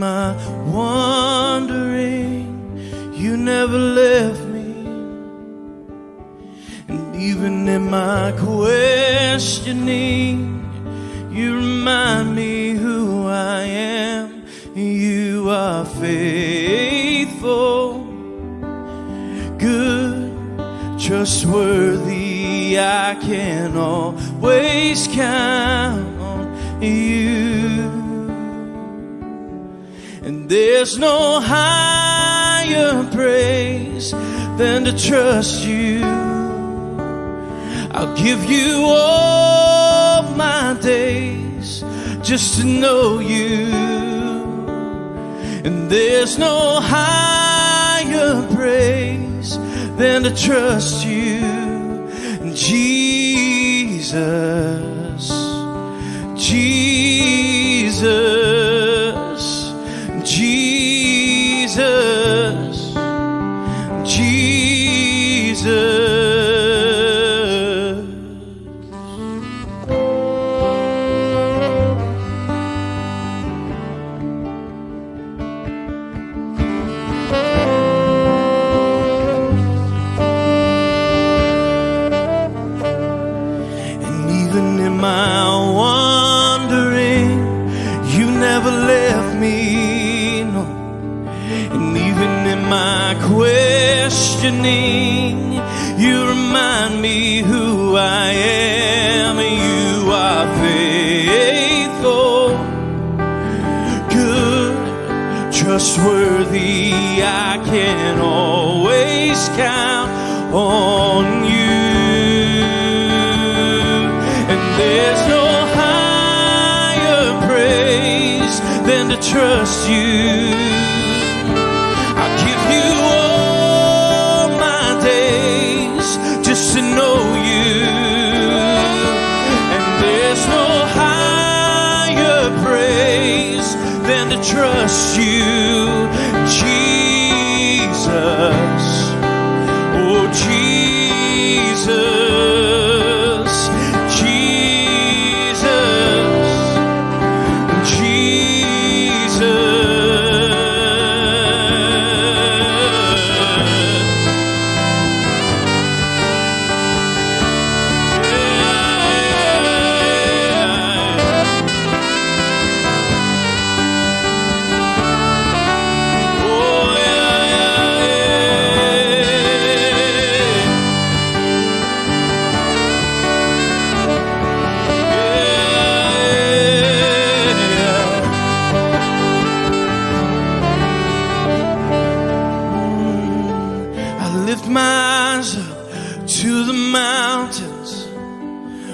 my wandering, you never left me. And even in my questioning, you remind me who I am. You are faithful, good, trustworthy. I can always count on you. And there's no higher praise than to trust you. I'll give you all my days just to know you. And there's no higher praise than to trust you. Jesus, Jesus, Jesus, Jesus. You remind me who I am. You are faithful, good, trustworthy. I can always count on you. And there's no higher praise than to trust you. I'll give you just to know you. And there's no higher praise than to trust you. Jesus, oh Jesus, Jesus, Jesus.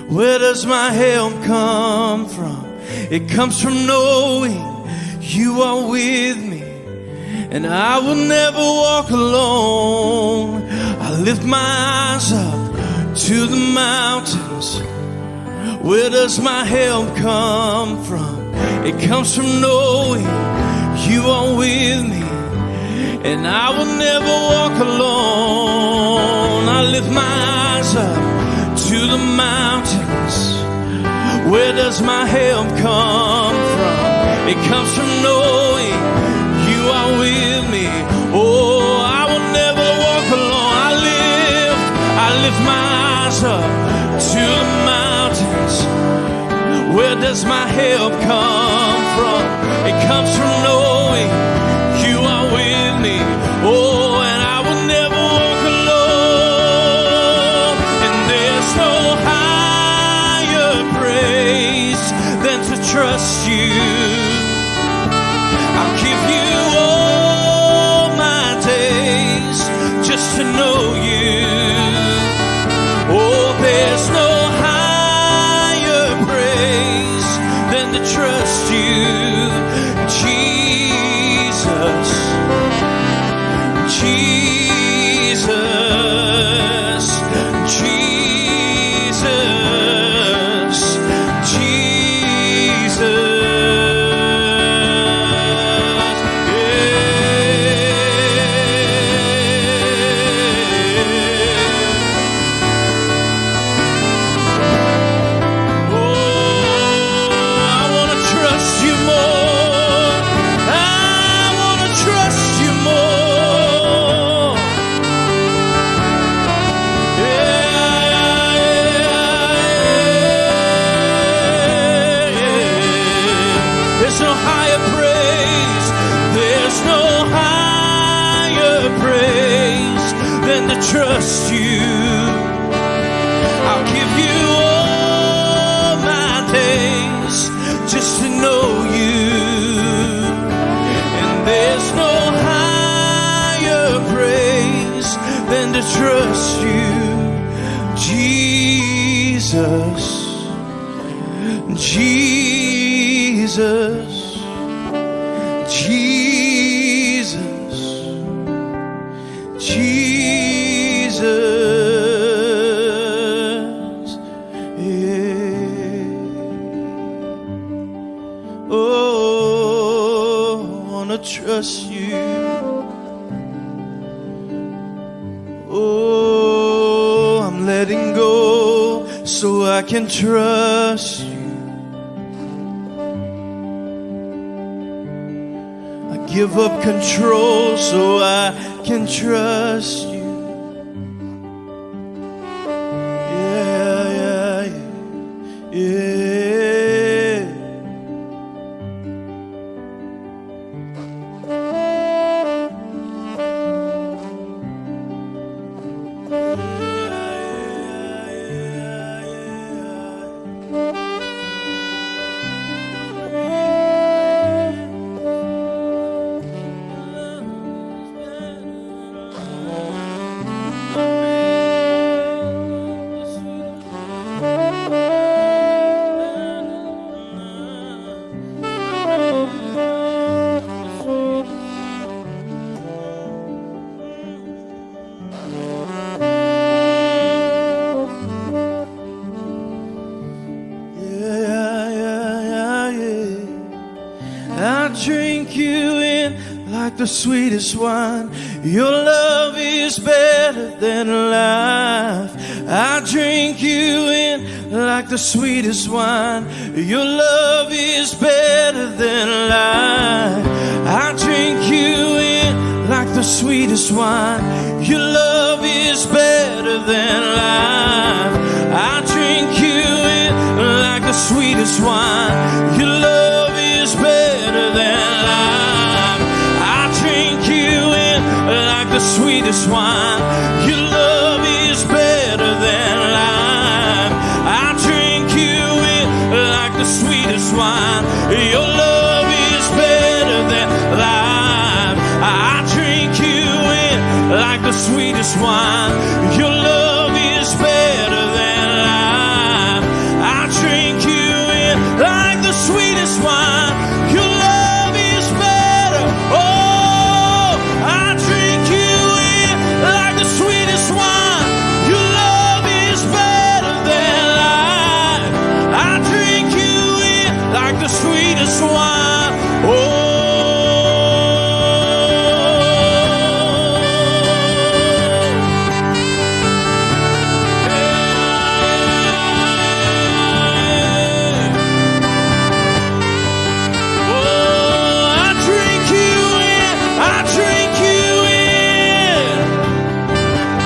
Where does my help come from? It comes from knowing you are with me, and I will never walk alone. I lift my eyes up to the mountains. Where does my help come from? It comes from knowing you are with me, and I will never walk alone. I lift my eyes up to the mountains. Where does my help come from? It comes from knowing you are with me. Oh, I will never walk alone. I lift my eyes up to the mountains. Where does my help come from? It comes from knowing you are with me. Oh, and I will never walk alone. And there's no higher praise than to trust you. I'll give you all my days just to know you. Oh, there's no higher praise than to trust you. trust you. I'll give you all my days just to know you. And there's no higher praise than to trust you, Jesus, Jesus, Jesus, Jesus, yeah. Oh, I wanna trust you. Oh, I'm letting go so I can trust you. I give up control so I can trust you. Yeah, yeah, yeah, yeah. The sweetest wine. Your love is better than life. I drink you in like the sweetest wine. Your love is better than life. I drink you in like the sweetest wine. Your love is better than life. I drink you in like the sweetest wine. Your love is better than life. Like the sweetest wine, your love is better than life. I drink you in like the sweetest wine. Your love is better than life. I drink you in like the sweetest wine. Your love is better than life. I drink you in like the sweetest wine. Your love is better. Oh, sweetest wine. Oh, I drink you in. I drink you in.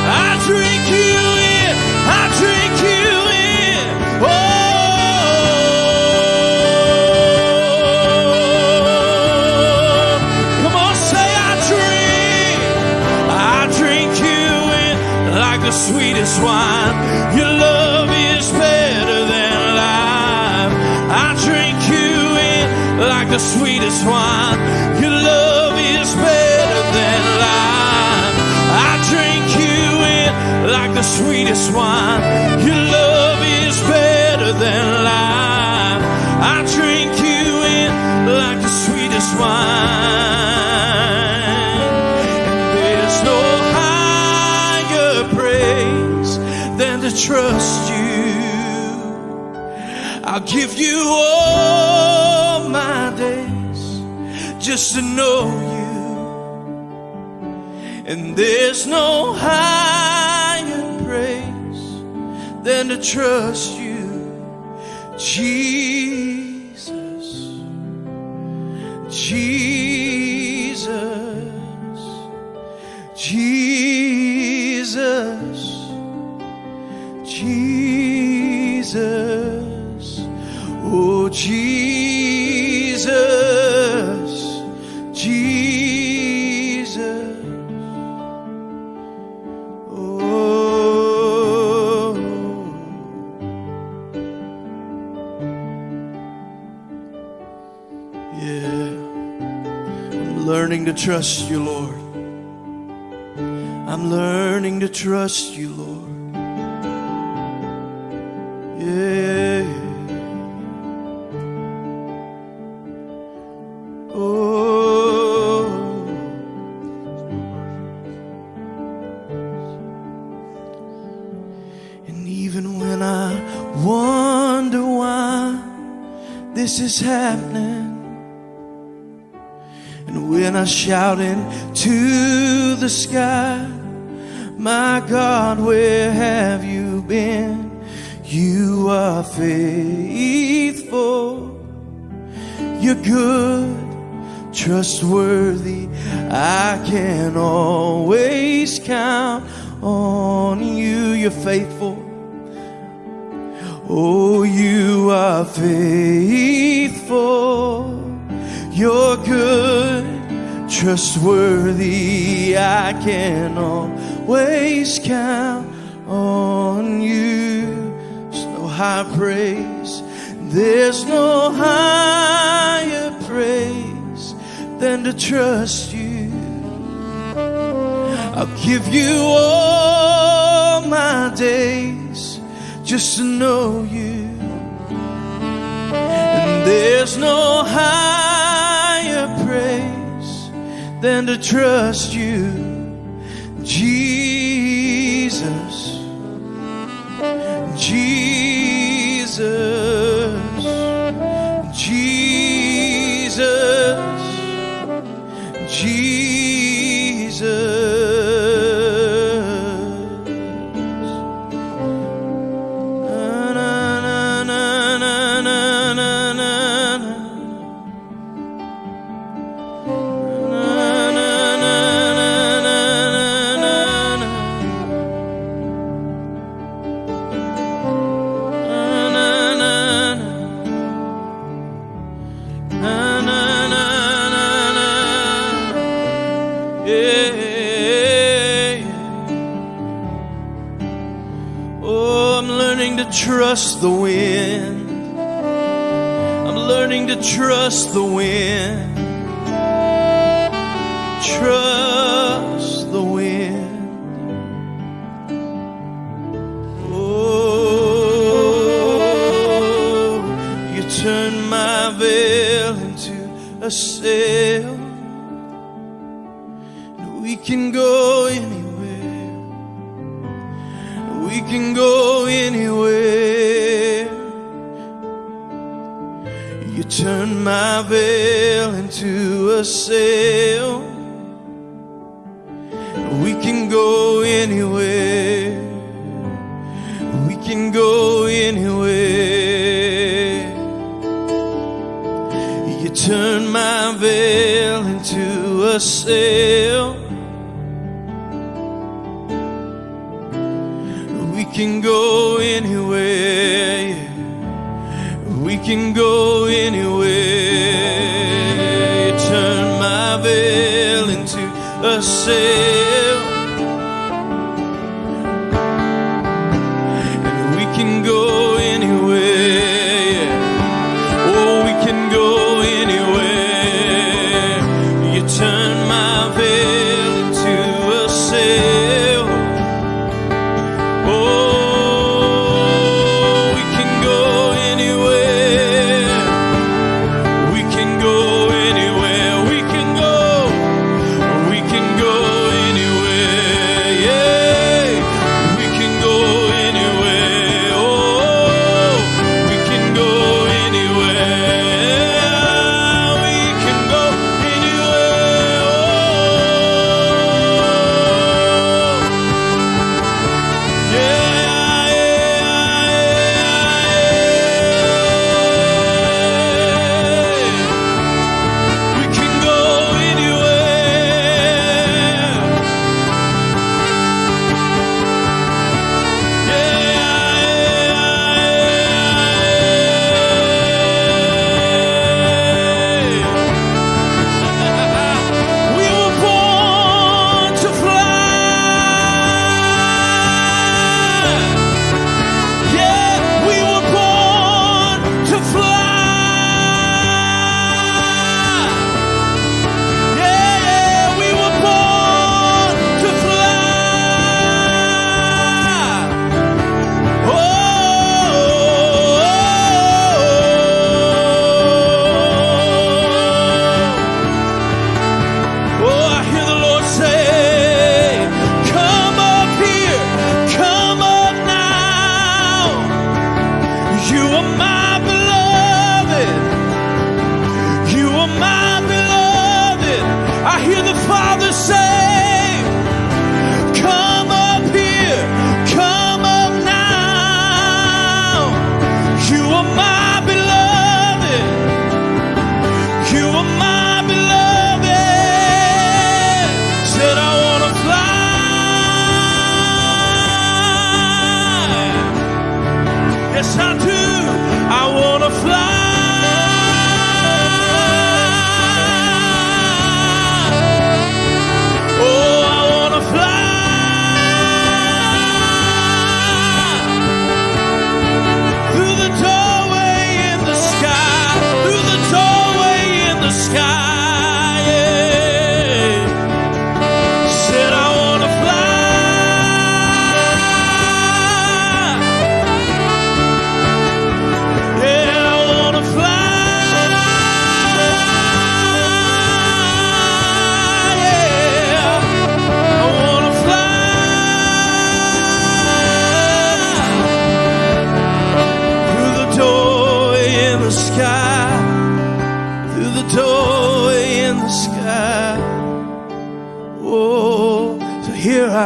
I drink you in. I drink you in. Oh. The sweetest wine, your love is better than life. I drink you in like the sweetest wine. Your love is better than life. I drink you in like the sweetest wine. Your love is better than life. I drink you in like the sweetest wine. And there's no than to trust you. I'll give you all my days just to know you. And there's no higher praise than to trust you, Jesus, Jesus, Jesus, Jesus, oh Jesus, Jesus, oh learning to trust you, Lord. I'm learning to trust you, Lord. Yeah. Oh. And even when I wonder why this is happening, and when I shout into the sky, my God, where have you been? You are faithful, you're good, trustworthy. I can always count on you. You're faithful. Oh, you are faithful, you're good, trustworthy. I can always count on you. There's no higher praise, there's no higher praise than to trust you. I'll give you all my days just to know you. And there's no higher praise than to trust you, Jesus, Jesus, Jesus, Jesus. Trust the wind. I'm learning to trust the wind. Trust the wind. Oh, you turn my veil into a sail, and we can go anywhere. We can go anywhere. You turn my veil into a sail. We can go anywhere. We can go anywhere. You turn my veil into a sail. We can go anywhere. We can go anywhere. You turn my veil into a sail, and we can go anywhere. Oh, we can go anywhere. You turn my veil into a sail. Anywhere.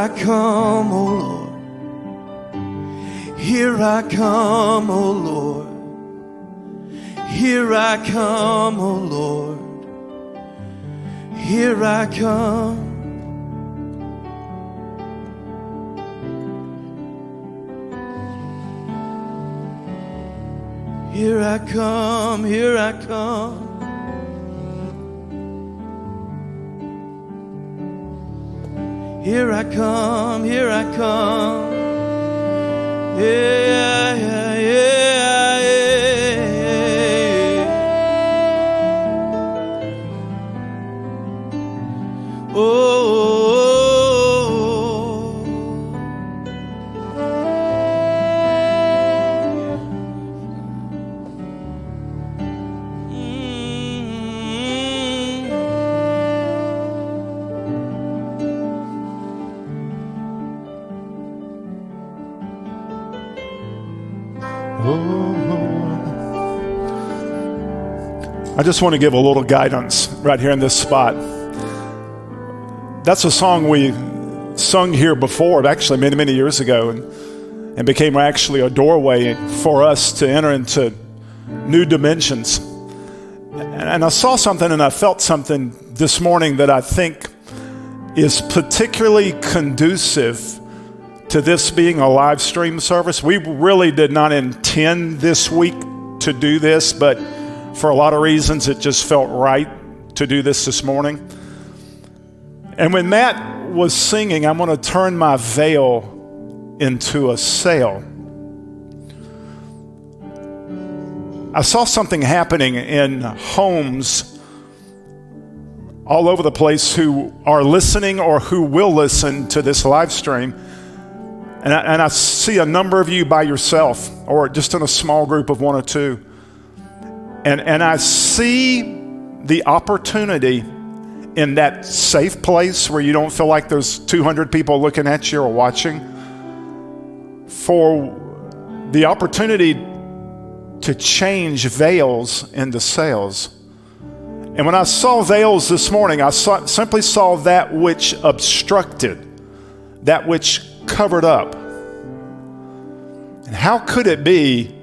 I come, O Lord. Here I come, O Lord. Here I come, O Lord. Here I come. Here I come, here I come. Here I come, here I come. Yeah, yeah, yeah, yeah. Oh. I just want to give a little guidance right here in this spot. That's a song we sung here before, actually many, many years ago, and became actually a doorway for us to enter into new dimensions. And I saw something and I felt something this morning that I think is particularly conducive to this being a live stream service. We really did not intend this week to do this, but for a lot of reasons, it just felt right to do this morning. And when Matt was singing, I'm going to turn my veil into a sail. I saw something happening in homes all over the place who are listening or who will listen to this live stream. And I see a number of you by yourself or just in a small group of one or two. And I see the opportunity in that safe place where you don't feel like there's 200 people looking at you or watching, for the opportunity to change veils into sails. And when I saw veils this morning, I simply saw that which obstructed, that which covered up. And how could it be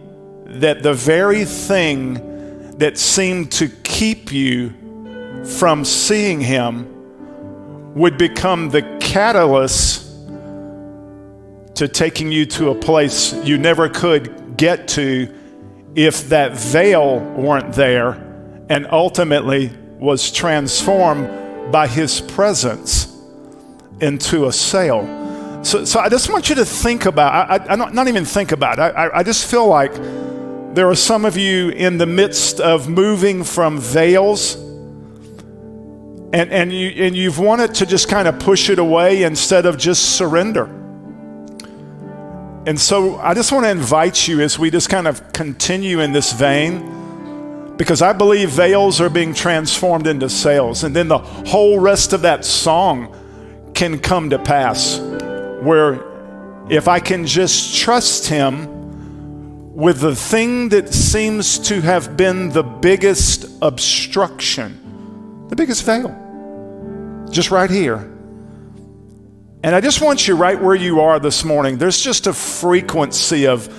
that the very thing that seemed to keep you from seeing him would become the catalyst to taking you to a place you never could get to if that veil weren't there, and ultimately was transformed by his presence into a sail? So I just want you to think about, not even think about it, I just feel like there are some of you in the midst of moving from veils, and you've wanted to just kind of push it away instead of just surrender. And so I just want to invite you as we just kind of continue in this vein, because I believe veils are being transformed into sails, and then the whole rest of that song can come to pass, where if I can just trust him with the thing that seems to have been the biggest obstruction, the biggest veil, just right here. And I just want you right where you are this morning. There's just a frequency of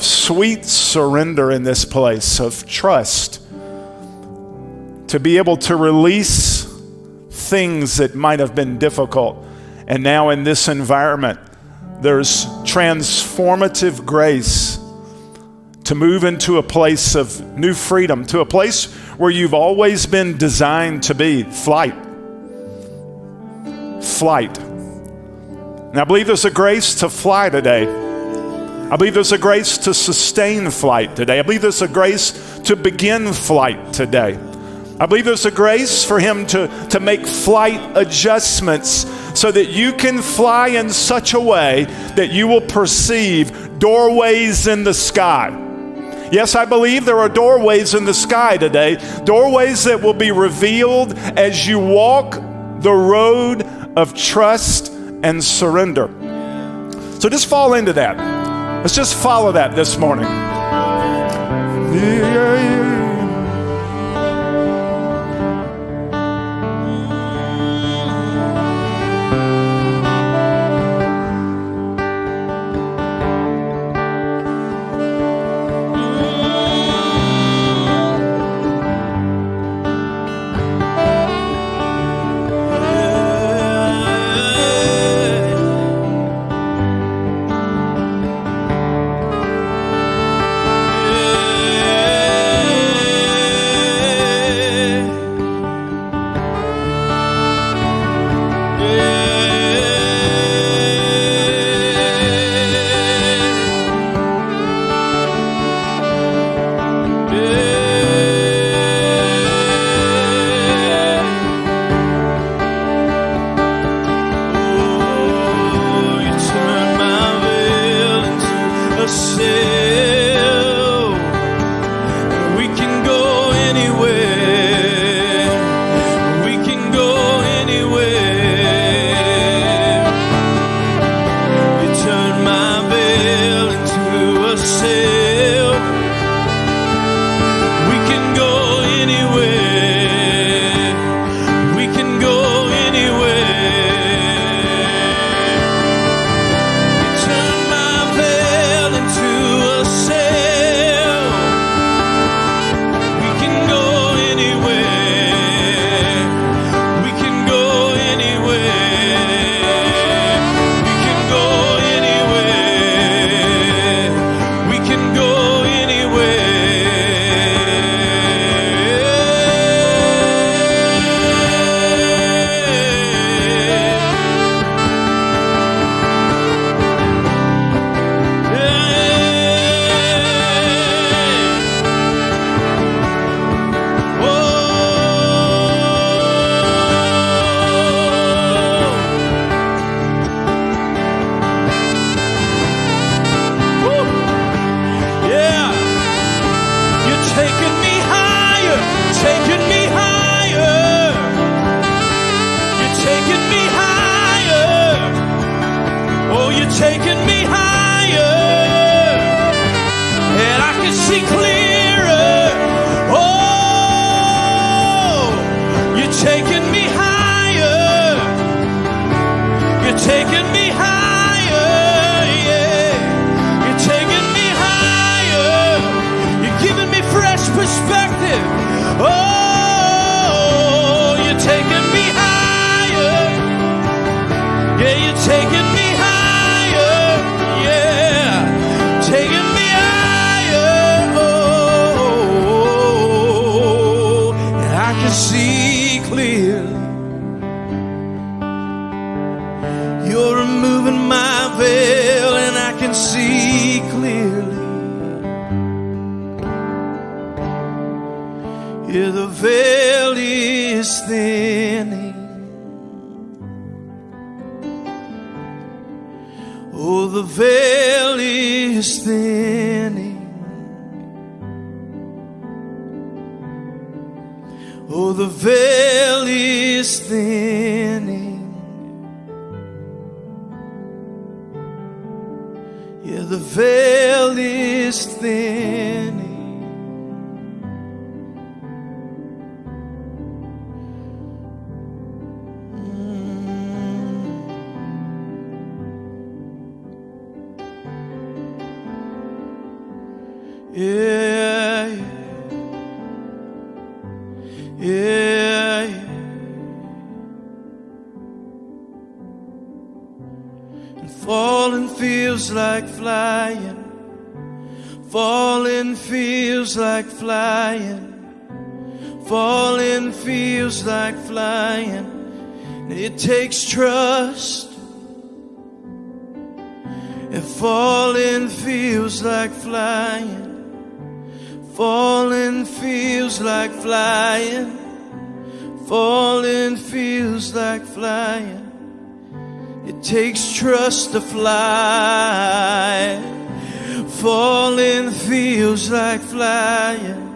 sweet surrender in this place, of trust, to be able to release things that might have been difficult. And now in this environment, there's transformative grace to move into a place of new freedom, to a place where you've always been designed to be, flight. And I believe there's a grace to fly today. I believe there's a grace to sustain flight today. I believe there's a grace to begin flight today. I believe there's a grace for him to make flight adjustments so that you can fly in such a way that you will perceive doorways in the sky. Yes, I believe there are doorways in the sky today, doorways that will be revealed as you walk the road of trust and surrender. So just fall into that. Let's just follow that this morning. taking me higher, and I can see clearer. Oh, you're taking me higher. You're taking me higher, yeah. You're taking me higher. You're giving me fresh perspective. Oh, you're taking me higher. Yeah, you're taking me higher. Yeah, taking me higher. Oh, and I can see clearly. You're removing my veil, and I can see clearly. Yeah, the veil is thinning. Oh, the veil is thinning. Oh, the veil is thinning. Yeah, the veil is thinning. Yeah, yeah, yeah. And falling feels like flying. Falling feels like flying. Falling feels like flying. It takes trust. And falling feels like flying. Falling feels like flying. Falling feels like flying. It takes trust to fly. Falling feels like flying.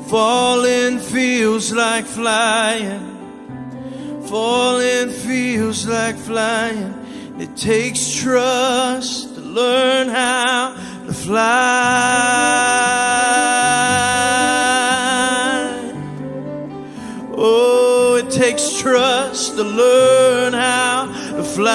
Falling feels like flying. Falling feels like flying. It takes trust to learn how to fly. Oh, it takes trust to learn how to fly.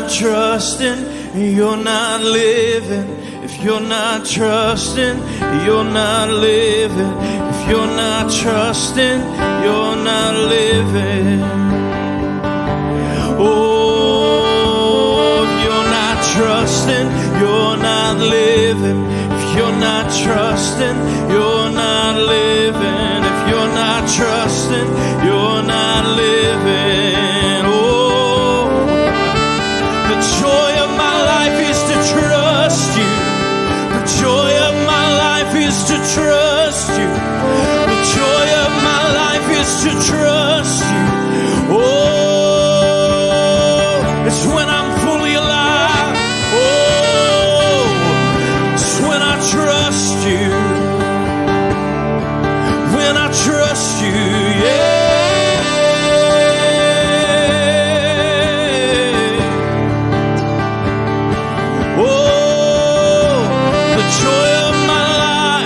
Trusting, you're not living. If you're not trusting, you're not living. If you're not trusting, you're not living. Oh, if you're not trusting, you're not living. If you're not trusting, you're not living. If you're not trusting, you're not living. Oh, the joy of my life is to trust you. The joy of my life is to trust you. The joy of my life is to trust you. Oh, it's when I'm fully alive. Oh, it's when I trust you. When I trust you, yeah. Oh, the joy of my life.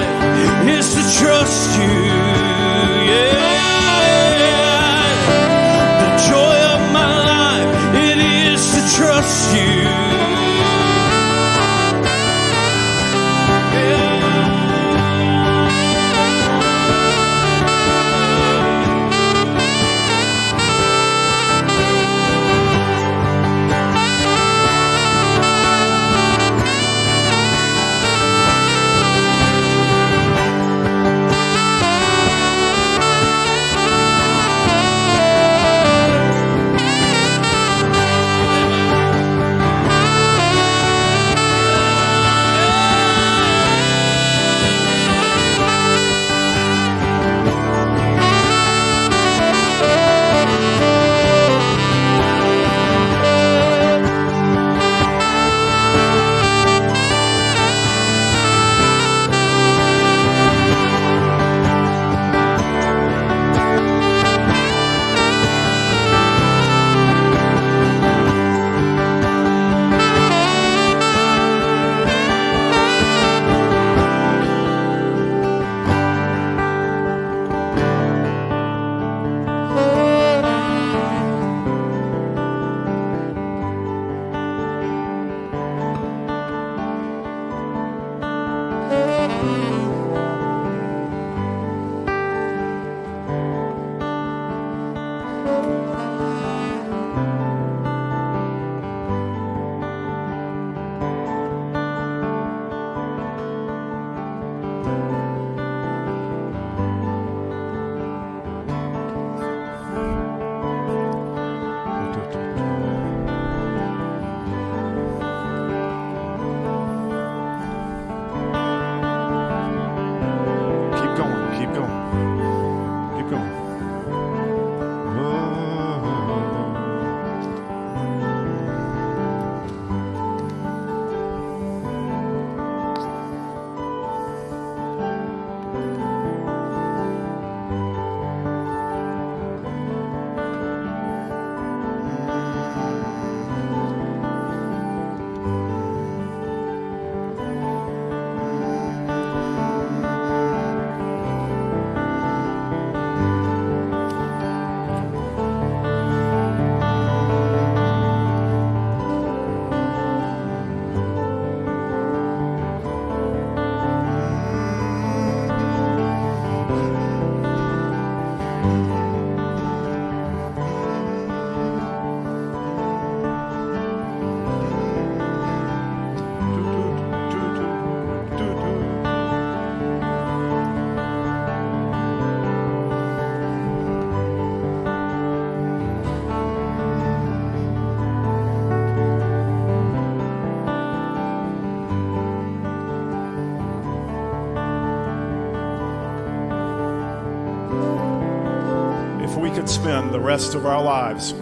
could spend the rest of our lives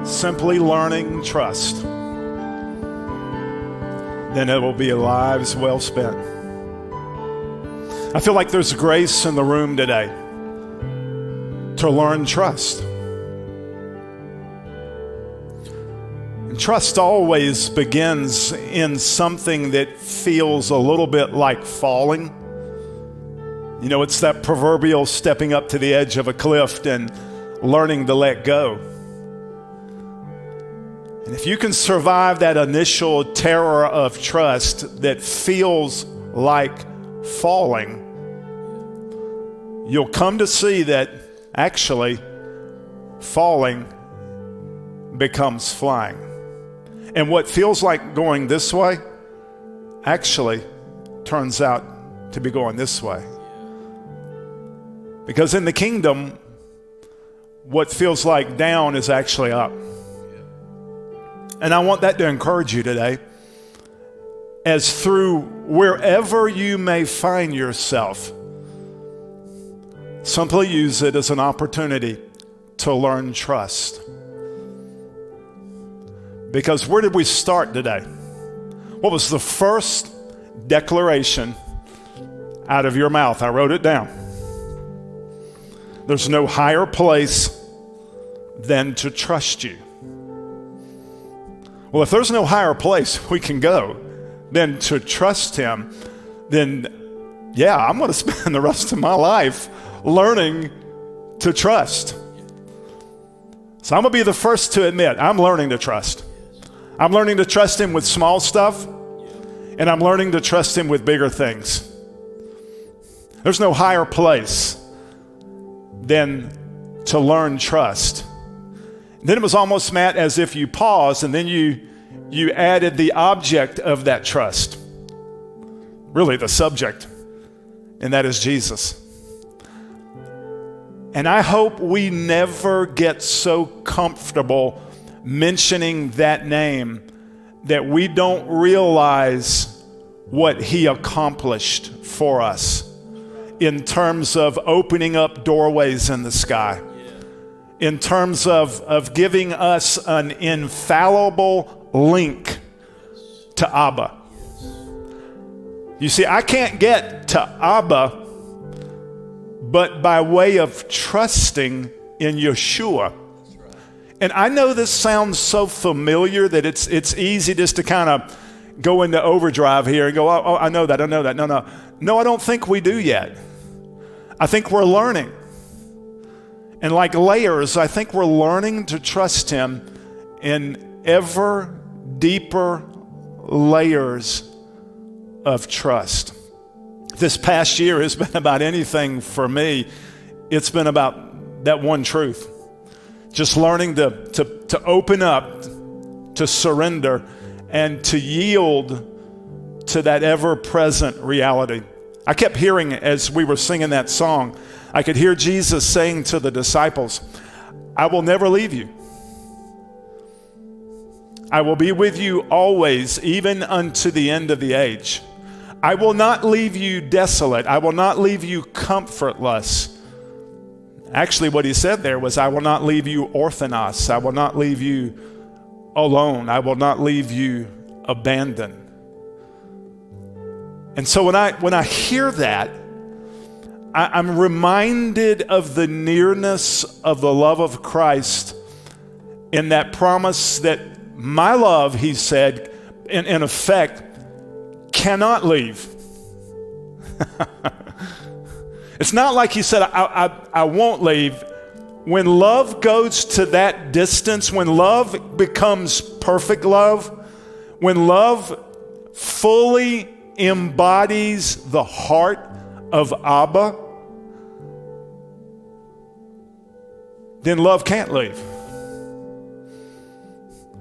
simply learning trust, then it will be lives well spent. I feel like there's grace in the room today to learn trust. And trust always begins in something that feels a little bit like falling. You know, it's that proverbial stepping up to the edge of a cliff and learning to let go. And if you can survive that initial terror of trust that feels like falling, you'll come to see that actually falling becomes flying. And what feels like going this way actually turns out to be going this way. Because in the kingdom, what feels like down is actually up. And I want that to encourage you today, as through wherever you may find yourself, simply use it as an opportunity to learn trust. Because where did we start today? What was the first declaration out of your mouth? I wrote it down. There's no higher place than to trust you. Well, if there's no higher place we can go than to trust him, then yeah, I'm going to spend the rest of my life learning to trust. So I'm going to be the first to admit, I'm learning to trust. I'm learning to trust him with small stuff, and I'm learning to trust him with bigger things. There's no higher place than to learn trust. Then it was almost, Matt, as if you paused and then you added the object of that trust. Really the subject, and that is Jesus. And I hope we never get so comfortable mentioning that name that we don't realize what he accomplished for us in terms of opening up doorways in the sky, in terms of giving us an infallible link to Abba. You see, I can't get to Abba but by way of trusting in Yeshua. And I know this sounds so familiar that it's easy just to kind of go into overdrive here and go, oh, I know that. No, I don't think we do yet. I think we're learning. And like layers, I think we're learning to trust him in ever deeper layers of trust. This past year has been about anything for me. It's been about that one truth. Just learning to open up, to surrender, and to yield to that ever-present reality. I kept hearing, as we were singing that song, I could hear Jesus saying to the disciples, I will never leave you. I will be with you always, even unto the end of the age. I will not leave you desolate. I will not leave you comfortless. Actually, what he said there was, I will not leave you orphanos. I will not leave you alone. I will not leave you abandoned. And so when I hear that, I'm reminded of the nearness of the love of Christ in that promise that my love, he said, in effect, cannot leave. It's not like he said, I won't leave. When love goes to that distance, when love becomes perfect love, when love fully embodies the heart of Abba, then love can't leave.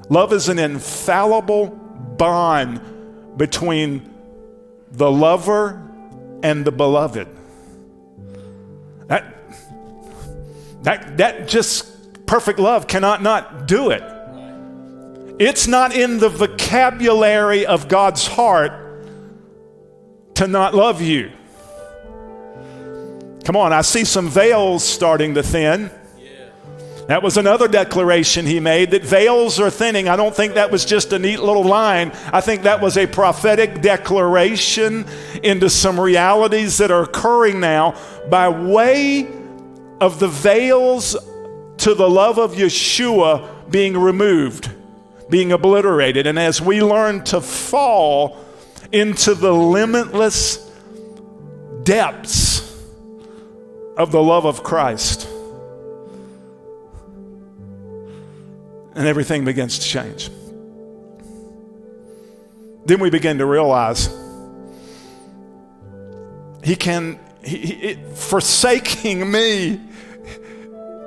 Love is an infallible bond between the lover and the beloved. That just perfect love cannot not do it. It's not in the vocabulary of God's heart to not love you. Come on, I see some veils starting to thin. That was another declaration he made, that veils are thinning. I don't think that was just a neat little line. I think that was a prophetic declaration into some realities that are occurring now by way of the veils to the love of Yeshua being removed, being obliterated. And as we learn to fall into the limitless depths of the love of Christ, and everything begins to change. Then we begin to realize forsaking me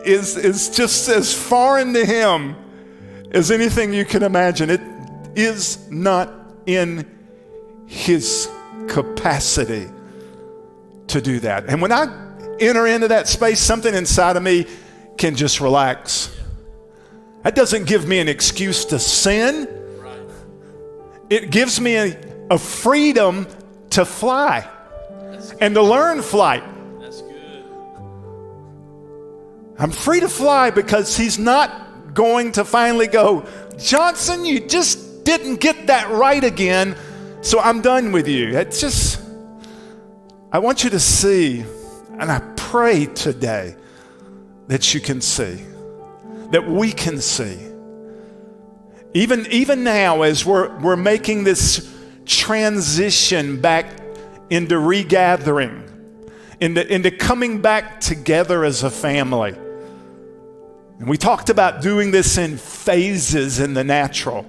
is just as foreign to him as anything you can imagine. It is not in his capacity to do that. And when I enter into that space, something inside of me can just relax. That doesn't give me an excuse to sin. It gives me a freedom to fly and to learn flight. That's good. I'm free to fly because he's not going to finally go, Johnson, you just didn't get that right again, so I'm done with you. It's just, I want you to see, and I pray today that you can see, that we can see. Even now, as we're making this transition back into regathering, into coming back together as a family. And we talked about doing this in phases in the natural.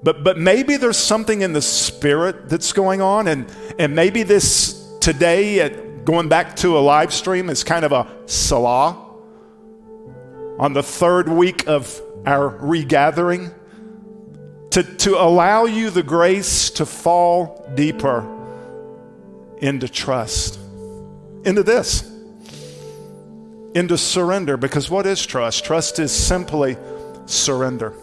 But maybe there's something in the spirit that's going on, and maybe this today, going back to a live stream, is kind of a Salah on the third week of our regathering, to allow you the grace to fall deeper into trust, into this, into surrender. Because what is trust? Trust is simply surrender.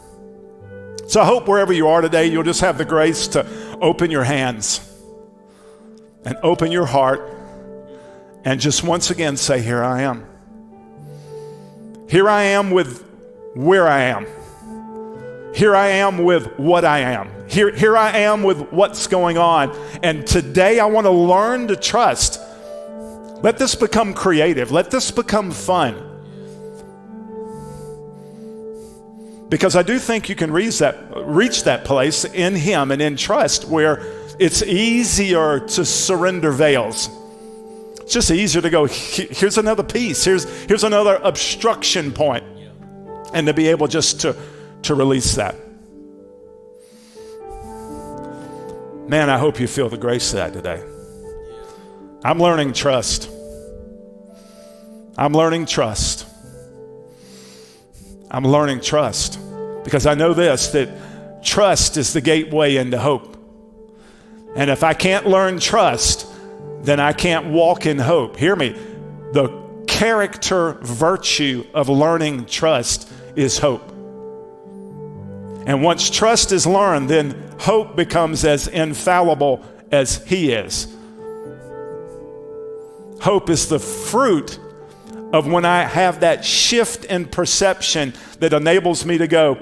So I hope wherever you are today, you'll just have the grace to open your hands and open your heart and just once again say, here I am. Here I am with where I am. Here I am with what I am. Here I am with what's going on. And today I want to learn to trust. Let this become creative. Let this become fun. Because I do think you can reach that place in him and in trust where it's easier to surrender veils. It's just easier to go, here's another piece. Here's another obstruction point. And to be able just to release that. Man, I hope you feel the grace of that today. I'm learning trust. I'm learning trust. I'm learning trust. Because I know this, that trust is the gateway into hope. And if I can't learn trust, then I can't walk in hope. Hear me. The character virtue of learning trust is hope. And once trust is learned, then hope becomes as infallible as he is. Hope is the fruit of when I have that shift in perception that enables me to go,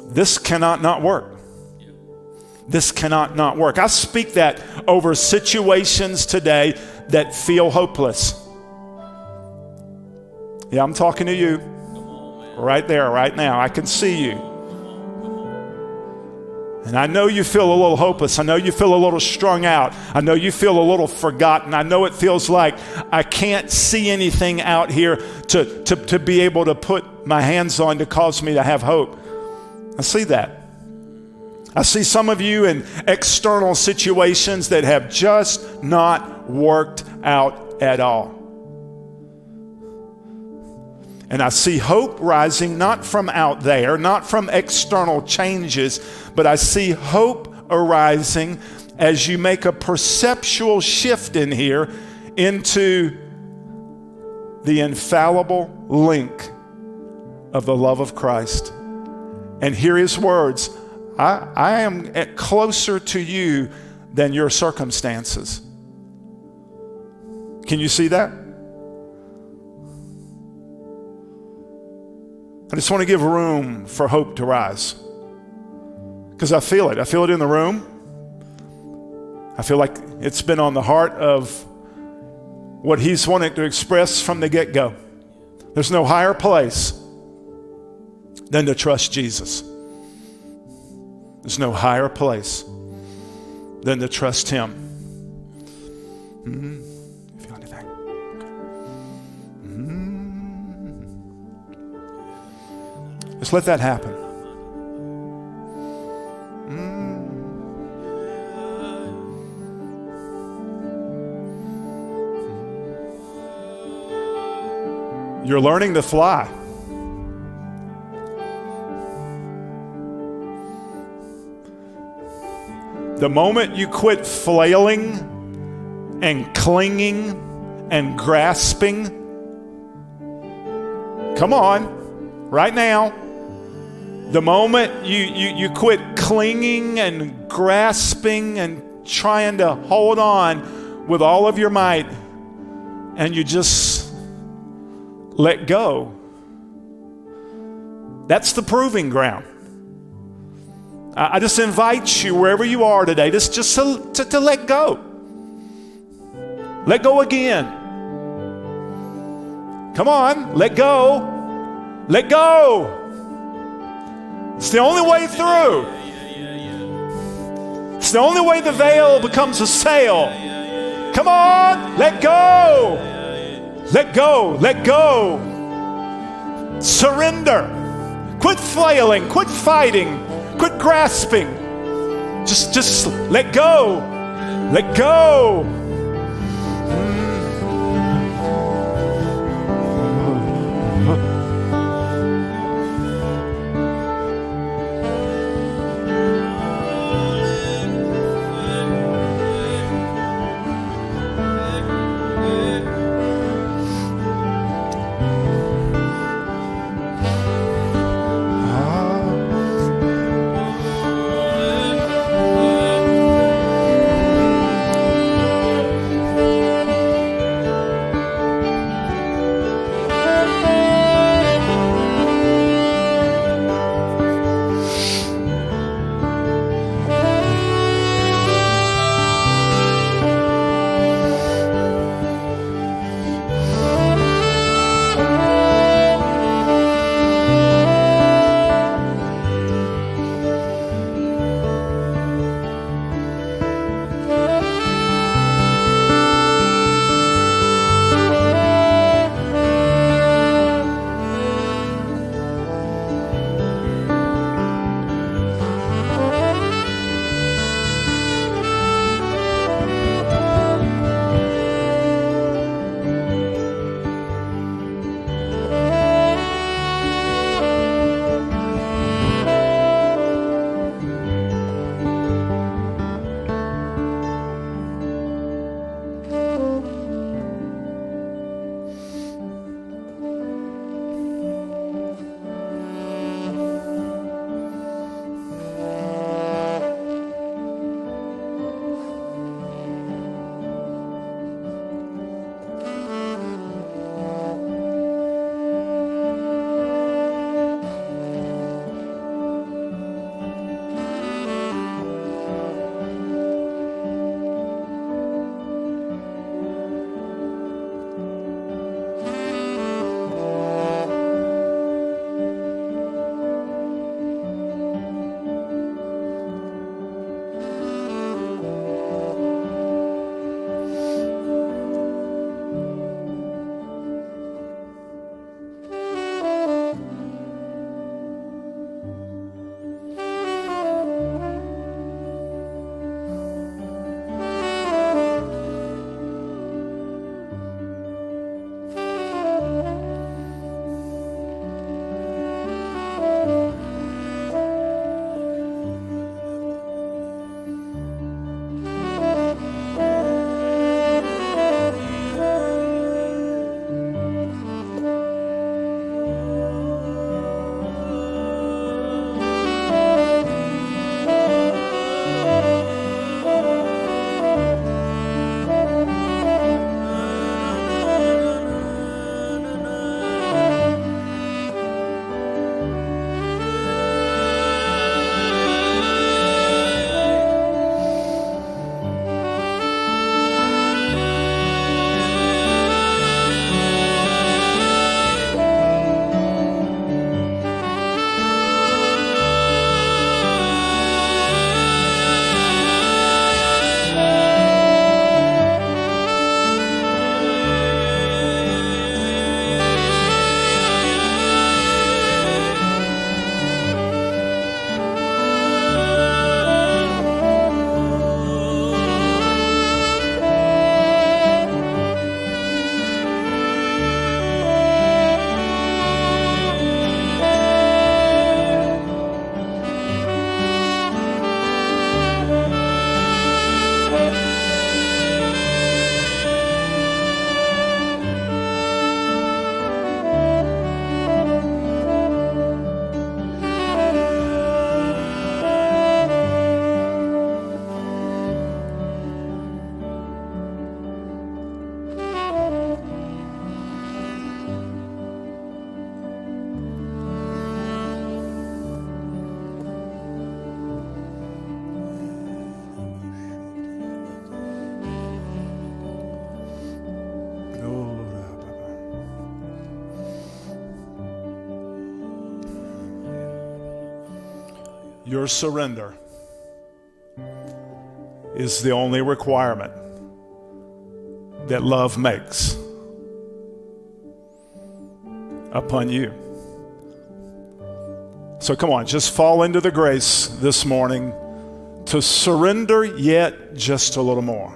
this cannot not work. This cannot not work. I speak that over situations today that feel hopeless. Yeah, I'm talking to you. Right there, right now. I can see you. And I know you feel a little hopeless. I know you feel a little strung out. I know you feel a little forgotten. I know it feels like I can't see anything out here to be able to put my hands on to cause me to have hope. I see that. I see some of you in external situations that have just not worked out at all. And I see hope rising, not from out there, not from external changes, but I see hope arising as you make a perceptual shift in here into the infallible link of the love of Christ. And hear his words, I am closer to you than your circumstances. Can you see that? I just want to give room for hope to rise. Because I feel it. I feel it in the room. I feel like it's been on the heart of what he's wanting to express from the get-go. There's no higher place than to trust Jesus. There's no higher place than to trust him. You feel anything? Just let that happen. You're learning to fly. The moment you quit flailing and clinging and grasping, come on, right now. The moment you quit clinging and grasping and trying to hold on with all of your might, and you just let go, that's the proving ground. I just invite you, wherever you are today, just to let go. Let go again. Come on, let go. Let go. It's the only way through. It's the only way the veil becomes a sail. Come on, let go. Let go. Let go. Surrender. Quit flailing. Quit fighting. Quit grasping. Just let go. Let go. Your surrender is the only requirement that love makes upon you. So come on, just fall into the grace this morning to surrender yet just a little more.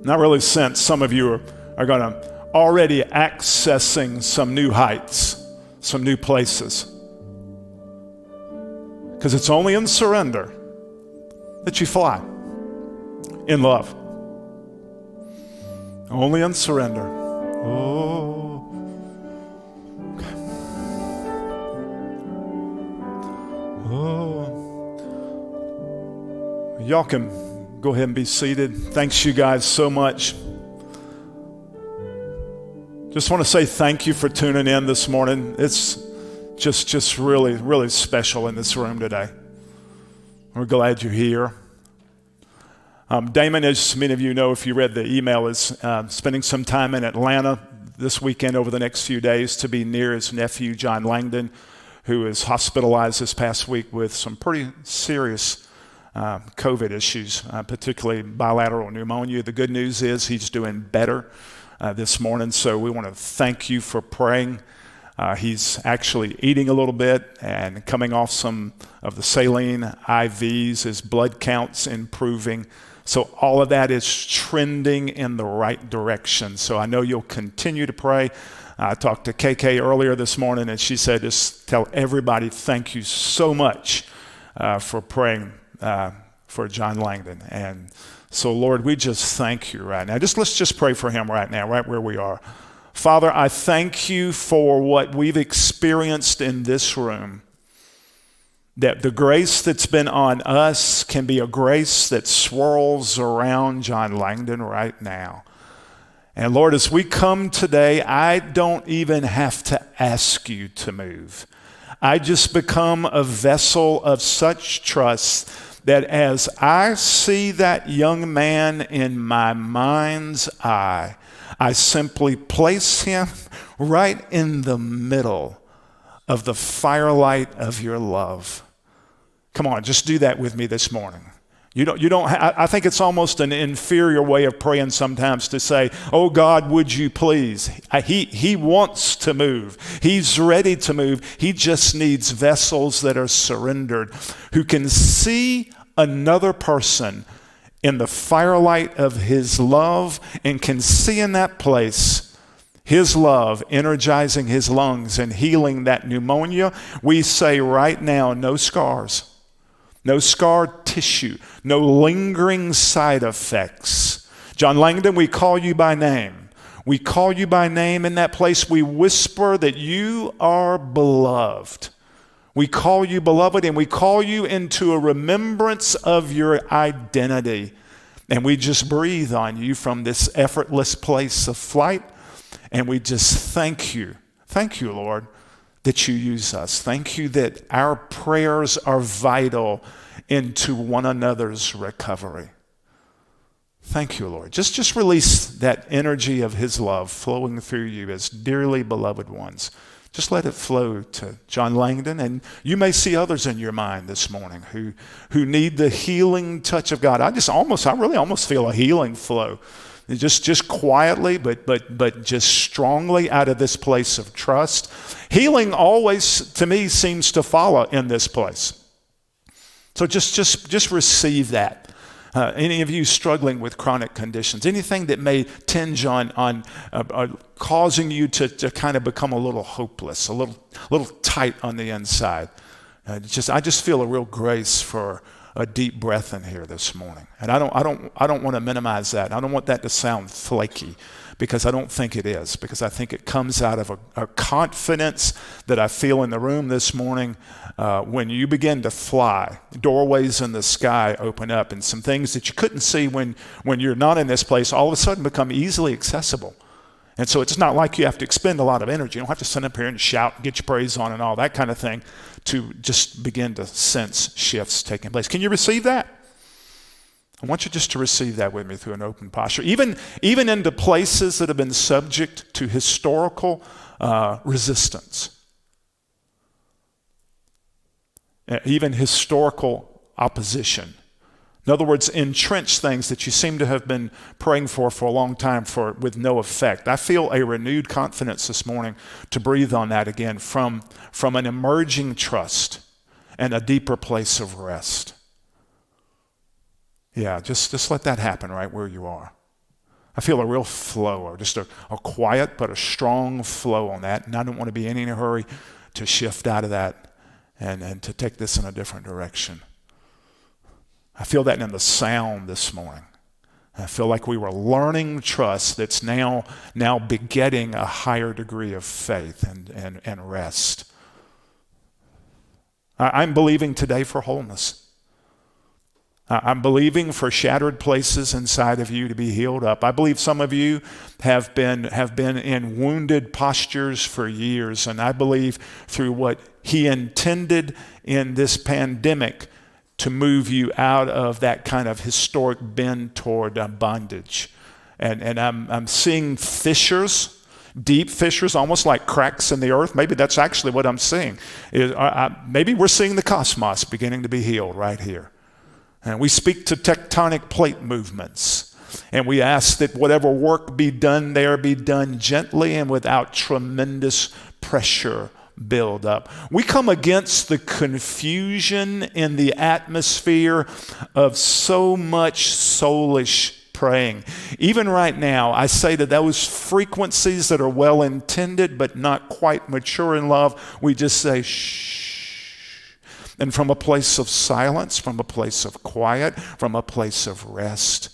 And I really sense some of you are going to already accessing some new heights, some new places. Because it's only in surrender that you fly in love. Only in surrender. Oh. Okay. Oh. Y'all can go ahead and be seated. Thanks you guys so much. Just want to say thank you for tuning in this morning. It's just really, really special in this room today. We're glad you're here. Damon, as many of you know, if you read the email, is spending some time in Atlanta this weekend over the next few days to be near his nephew, John Langdon, who is hospitalized this past week with some pretty serious COVID issues, particularly bilateral pneumonia. The good news is he's doing better this morning, so we want to thank you for praying. He's actually eating a little bit and coming off some of the saline IVs. His blood count's improving. So all of that is trending in the right direction. So I know you'll continue to pray. I talked to KK earlier this morning, and she said, just tell everybody thank you so much for praying for John Langdon. And so, Lord, we just thank you right now. Let's just pray for him right now, right where we are. Father, I thank you for what we've experienced in this room, that the grace that's been on us can be a grace that swirls around John Langdon right now. And Lord, as we come today, I don't even have to ask you to move. I just become a vessel of such trust that as I see that young man in my mind's eye, I simply place him right in the middle of the firelight of your love. Come on, just do that with me this morning. I think it's almost an inferior way of praying sometimes to say, oh God, would you please? He wants to move. He's ready to move. He just needs vessels that are surrendered, who can see another person in the firelight of his love and can see in that place his love energizing his lungs and healing that pneumonia. We say right now, no scars. No scar tissue, no lingering side effects. John Langdon, we call you by name. We call you by name in that place. We whisper that you are beloved. We call you beloved, and we call you into a remembrance of your identity. And we just breathe on you from this effortless place of flight. And we just thank you. Thank you, Lord, that you use us. Thank you that our prayers are vital into one another's recovery. Thank you, Lord. Just release that energy of his love flowing through you as dearly beloved ones. Just let it flow to John Langdon, and you may see others in your mind this morning who need the healing touch of God. I really almost feel a healing flow. Just quietly, but just strongly out of this place of trust. Healing always, to me, seems to follow in this place. So just receive that. Any of you struggling with chronic conditions, anything that may tinge on causing you to kind of become a little hopeless, a little tight on the inside. I just feel a real grace for a deep breath in here this morning. And I don't want to minimize that. I don't want that to sound flaky, because I don't think it is, because I think it comes out of a confidence that I feel in the room this morning. When you begin to fly, doorways in the sky open up, and some things that you couldn't see when you're not in this place all of a sudden become easily accessible. And so it's not like you have to expend a lot of energy. You don't have to stand up here and shout and get your praise on and all that kind of thing to just begin to sense shifts taking place. Can you receive that? I want you just to receive that with me through an open posture. Even into places that have been subject to historical resistance. even historical opposition. In other words, entrenched things that you seem to have been praying for a long time with no effect. I feel a renewed confidence this morning to breathe on that again from an emerging trust and a deeper place of rest. Yeah, just let that happen right where you are. I feel a real flow, or just a quiet but a strong flow on that, and I don't want to be in any hurry to shift out of that and to take this in a different direction. I feel that in the sound this morning. I feel like we were learning trust that's now begetting a higher degree of faith and rest. I'm believing today for wholeness. I'm believing for shattered places inside of you to be healed up. I believe some of you have been in wounded postures for years, and I believe through what He intended in this pandemic to move you out of that kind of historic bend toward bondage. And I'm seeing fissures, deep fissures, almost like cracks in the earth. Maybe that's actually what I'm seeing. Maybe we're seeing the cosmos beginning to be healed right here. And we speak to tectonic plate movements. And we ask that whatever work be done there be done gently and without tremendous pressure build up. We come against the confusion in the atmosphere of so much soulish praying. Even right now, I say to those frequencies that are well intended but not quite mature in love, we just say shh. And from a place of silence, from a place of quiet, from a place of rest,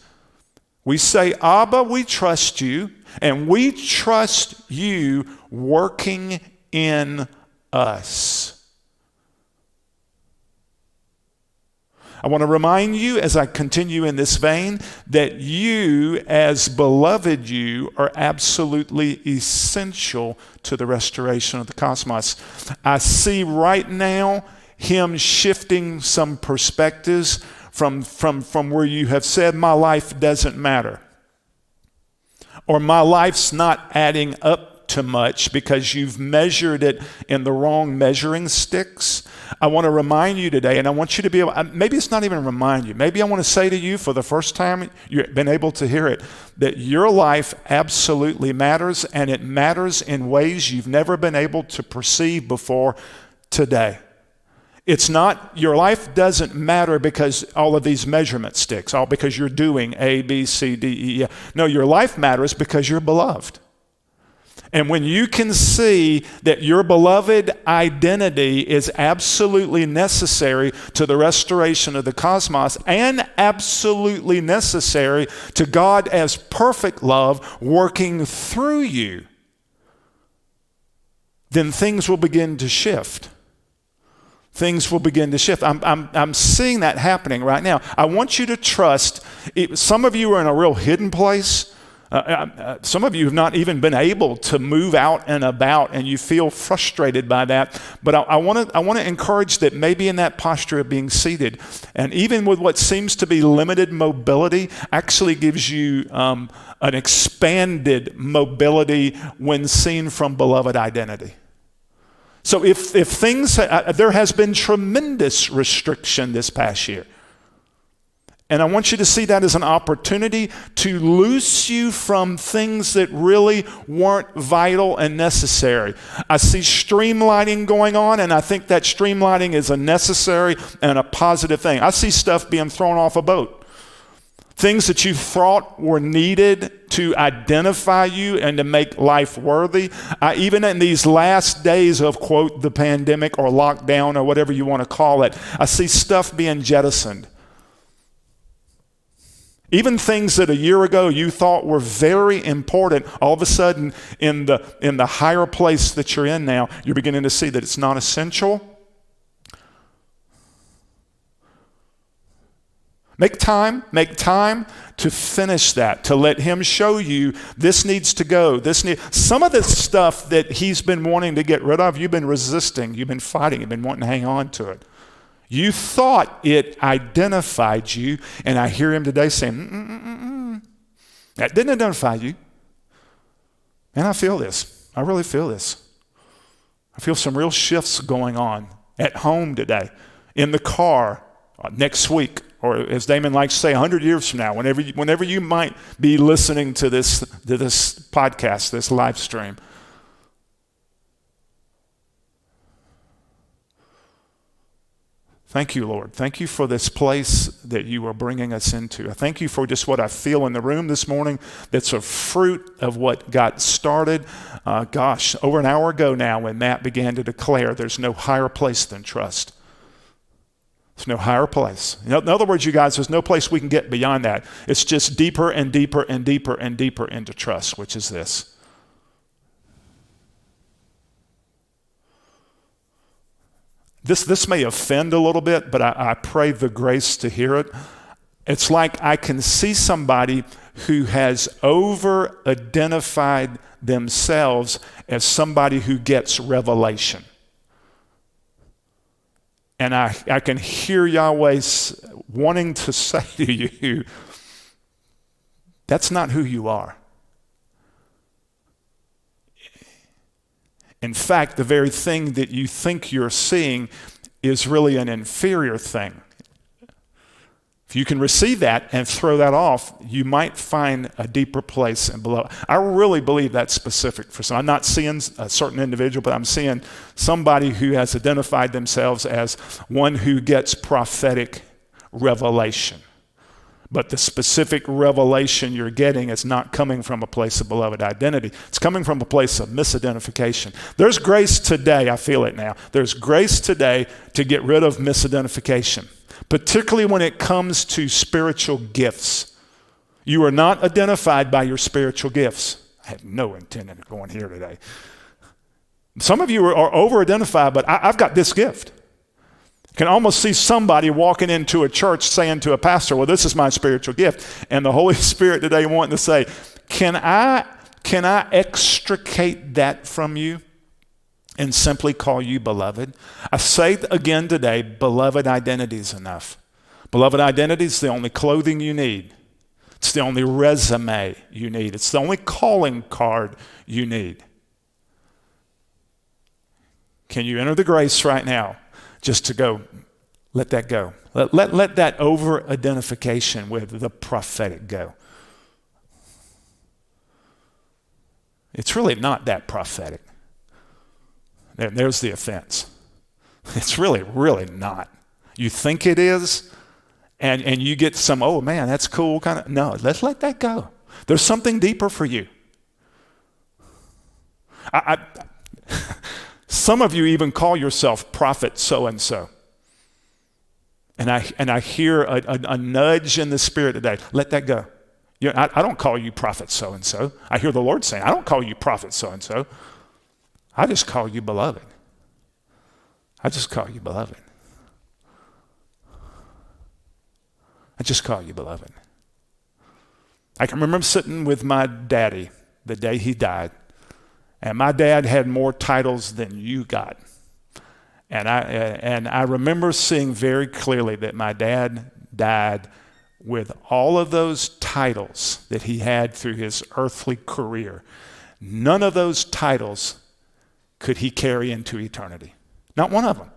we say, Abba, we trust you, and we trust you working in us. I want to remind you as I continue in this vein that you, as beloved you, are absolutely essential to the restoration of the cosmos. I see right now Him shifting some perspectives from where you have said, my life doesn't matter, or my life's not adding up to much because you've measured it in the wrong measuring sticks. I want to remind you today, and I want you to be able, maybe it's not even remind you, maybe I want to say to you for the first time you've been able to hear it, that your life absolutely matters, and it matters in ways you've never been able to perceive before today. It's not, your life doesn't matter because all of these measurement sticks, all because you're doing A, B, C, D, E, F. No, your life matters because you're beloved. And when you can see that your beloved identity is absolutely necessary to the restoration of the cosmos and absolutely necessary to God as perfect love working through you, then things will begin to shift. Things will begin to shift. I'm seeing that happening right now. I want you to trust. Some of you are in a real hidden place. Some of you have not even been able to move out and about, and you feel frustrated by that. But I want to encourage that maybe in that posture of being seated, and even with what seems to be limited mobility, actually gives you an expanded mobility when seen from beloved identity. So if things, there has been tremendous restriction this past year. And I want you to see that as an opportunity to loose you from things that really weren't vital and necessary. I see streamlining going on, and I think that streamlining is a necessary and a positive thing. I see stuff being thrown off a boat. Things that you thought were needed to identify you and to make life worthy. Even in these last days of, quote, the pandemic or lockdown or whatever you want to call it, I see stuff being jettisoned. Even things that a year ago you thought were very important, all of a sudden in the higher place that you're in now, you're beginning to see that it's not essential. Make time to finish that, to let Him show you this needs to go. Some of the stuff that He's been wanting to get rid of, you've been resisting, you've been fighting, you've been wanting to hang on to it. You thought it identified you, and I hear Him today saying, that didn't identify you. And I feel this. I really feel this. I feel some real shifts going on at home today. in the car next week, or as Damon likes to say, 100 years from now, whenever you might be listening to this podcast, this live stream. Thank you, Lord. Thank you for this place that you are bringing us into. I thank you for just what I feel in the room this morning that's a fruit of what got started, over an hour ago now when Matt began to declare there's no higher place than trust. There's no higher place. In other words, you guys, there's no place we can get beyond that. It's just deeper and deeper and deeper and deeper into trust, which is this. This may offend a little bit, but I pray the grace to hear it. It's like I can see somebody who has over-identified themselves as somebody who gets revelation. And I can hear Yahweh wanting to say to you, that's not who you are. In fact, the very thing that you think you're seeing is really an inferior thing. If you can receive that and throw that off, you might find a deeper place and below. I really believe that's specific for some. I'm not seeing a certain individual, but I'm seeing somebody who has identified themselves as one who gets prophetic revelation. But the specific revelation you're getting is not coming from a place of beloved identity. It's coming from a place of misidentification. There's grace today, I feel it now. There's grace today to get rid of misidentification, particularly when it comes to spiritual gifts. You are not identified by your spiritual gifts. I had no intention of going here today. Some of you are over-identified, but I've got this gift. Can almost see somebody walking into a church saying to a pastor, well, this is my spiritual gift. And the Holy Spirit today wanting to say, can I extricate that from you and simply call you beloved? I say again today, beloved identity is enough. Beloved identity is the only clothing you need. It's the only resume you need. It's the only calling card you need. Can you enter the grace right now? Just to go, let that go. Let that over-identification with the prophetic go. It's really not that prophetic. There's the offense. It's really, really not. You think it is, and you get some, oh man, that's cool kind of. No, let's let that go. There's something deeper for you. Some of you even call yourself prophet so-and-so. And I hear a nudge in the spirit today. Let that go. I don't call you prophet so-and-so. I hear the Lord saying, I don't call you prophet so-and-so. I just call you beloved. I just call you beloved. I just call you beloved. I can remember sitting with my daddy the day he died. And my dad had more titles than you got. And I remember seeing very clearly that my dad died with all of those titles that he had through his earthly career. None of those titles could he carry into eternity. Not one of them.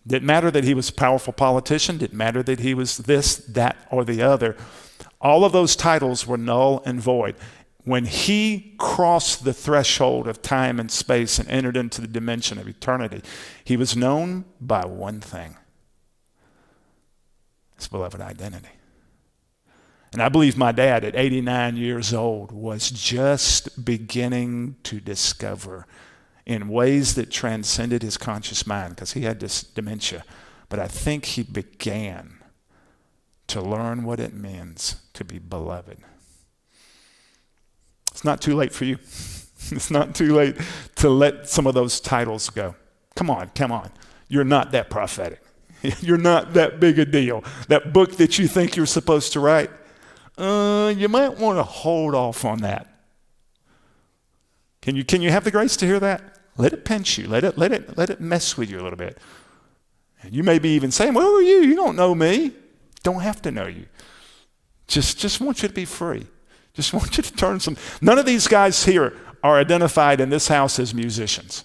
Didn't matter that he was a powerful politician. Didn't matter that he was this, that, or the other. All of those titles were null and void. When he crossed the threshold of time and space and entered into the dimension of eternity, he was known by one thing: his beloved identity. And I believe my dad at 89 years old was just beginning to discover in ways that transcended his conscious mind, because he had this dementia. But I think he began to learn what it means to be beloved. It's not too late for you. It's not too late to let some of those titles go. Come on. You're not that prophetic. You're not that big a deal. That book that you think you're supposed to write, you might want to hold off on that. Can you have the grace to hear that? Let it pinch you. Let it mess with you a little bit. And you may be even saying, well, who are you? You don't know me. Don't have to know you. Just want you to be free. Just want you to turn some. None of these guys here are identified in this house as musicians.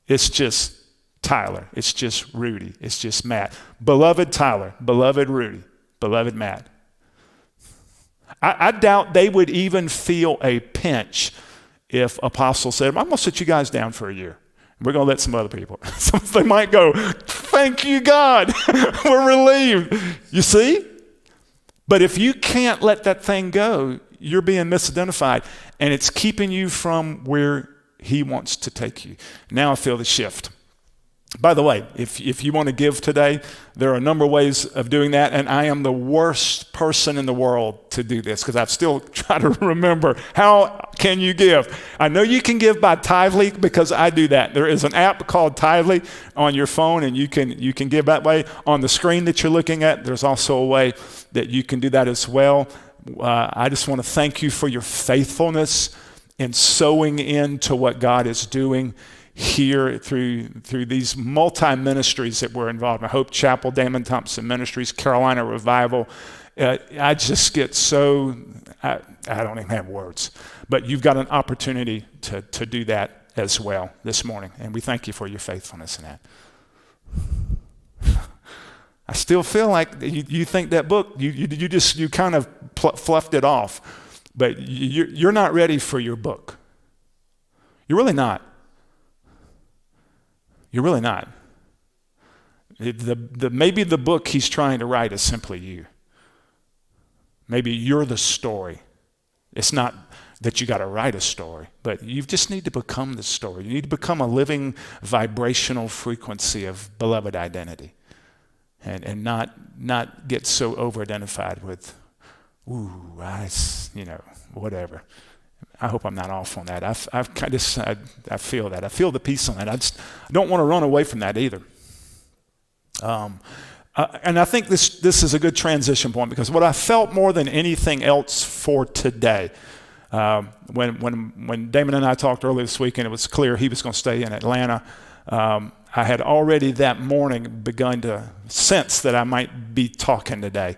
It's just Tyler. It's just Rudy. It's just Matt. Beloved Tyler, beloved Rudy, beloved Matt. I doubt they would even feel a pinch if Apostle said, I'm going to sit you guys down for a year. We're going to let some other people. So they might go, thank you, God. We're relieved. You see? But if you can't let that thing go, you're being misidentified, and it's keeping you from where he wants to take you. Now I feel the shift. By the way, if you want to give today, there are a number of ways of doing that, and I am the worst person in the world to do this because I've still tried to remember, how can you give? I know you can give by Tithely because I do that. There is an app called Tithely on your phone, and you can give that way. On the screen that you're looking at, there's also a way that you can do that as well. I just want to thank you for your faithfulness in sowing into what God is doing here through these multi-ministries that we're involved in. Hope Chapel, Damon Thompson Ministries, Carolina Revival. I just get so, I don't even have words. But you've got an opportunity to do that as well this morning. And we thank you for your faithfulness in that. I still feel like you think that book, you kind of fluffed it off. But you're not ready for your book. You're really not. You're really not. Maybe the book he's trying to write is simply you. Maybe you're the story. It's not that you got to write a story, but you just need to become the story. You need to become a living vibrational frequency of beloved identity, and not get so over-identified with, whatever. I hope I'm not off on that. I feel that. I feel the peace on that. I don't want to run away from that either. And I think this is a good transition point, because what I felt more than anything else for today, when Damon and I talked earlier this week and it was clear he was going to stay in Atlanta, I had already that morning begun to sense that I might be talking today.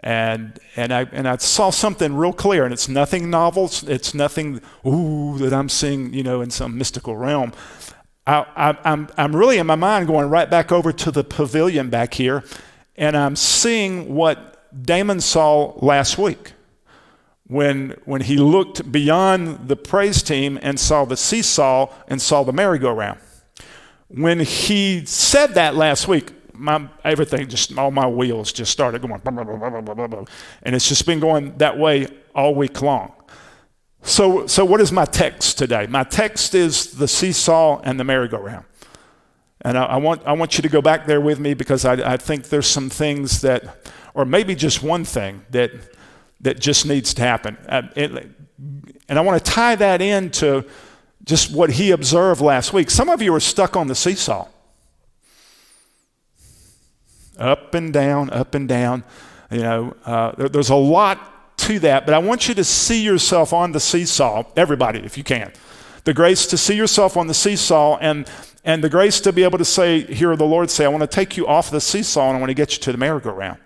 And I saw something real clear, and it's nothing novel. It's nothing that I'm seeing, in some mystical realm. I'm really in my mind going right back over to the pavilion back here, and I'm seeing what Damon saw last week when he looked beyond the praise team and saw the seesaw and saw the merry-go-round. When he said that last week, all my wheels just started going, blah, blah, blah, blah, blah, blah, blah. And it's just been going that way all week long. So what is my text today? My text is the seesaw and the merry-go-round. And I want you to go back there with me, because I think there's some things that, or maybe just one thing that just needs to happen. And I want to tie that into just what he observed last week. Some of you are stuck on the seesaw. Up and down, up and down. There's a lot to that, but I want you to see yourself on the seesaw, everybody, if you can. The grace to see yourself on the seesaw, and the grace to be able to say, hear the Lord say, I want to take you off the seesaw and I want to get you to the merry-go-round.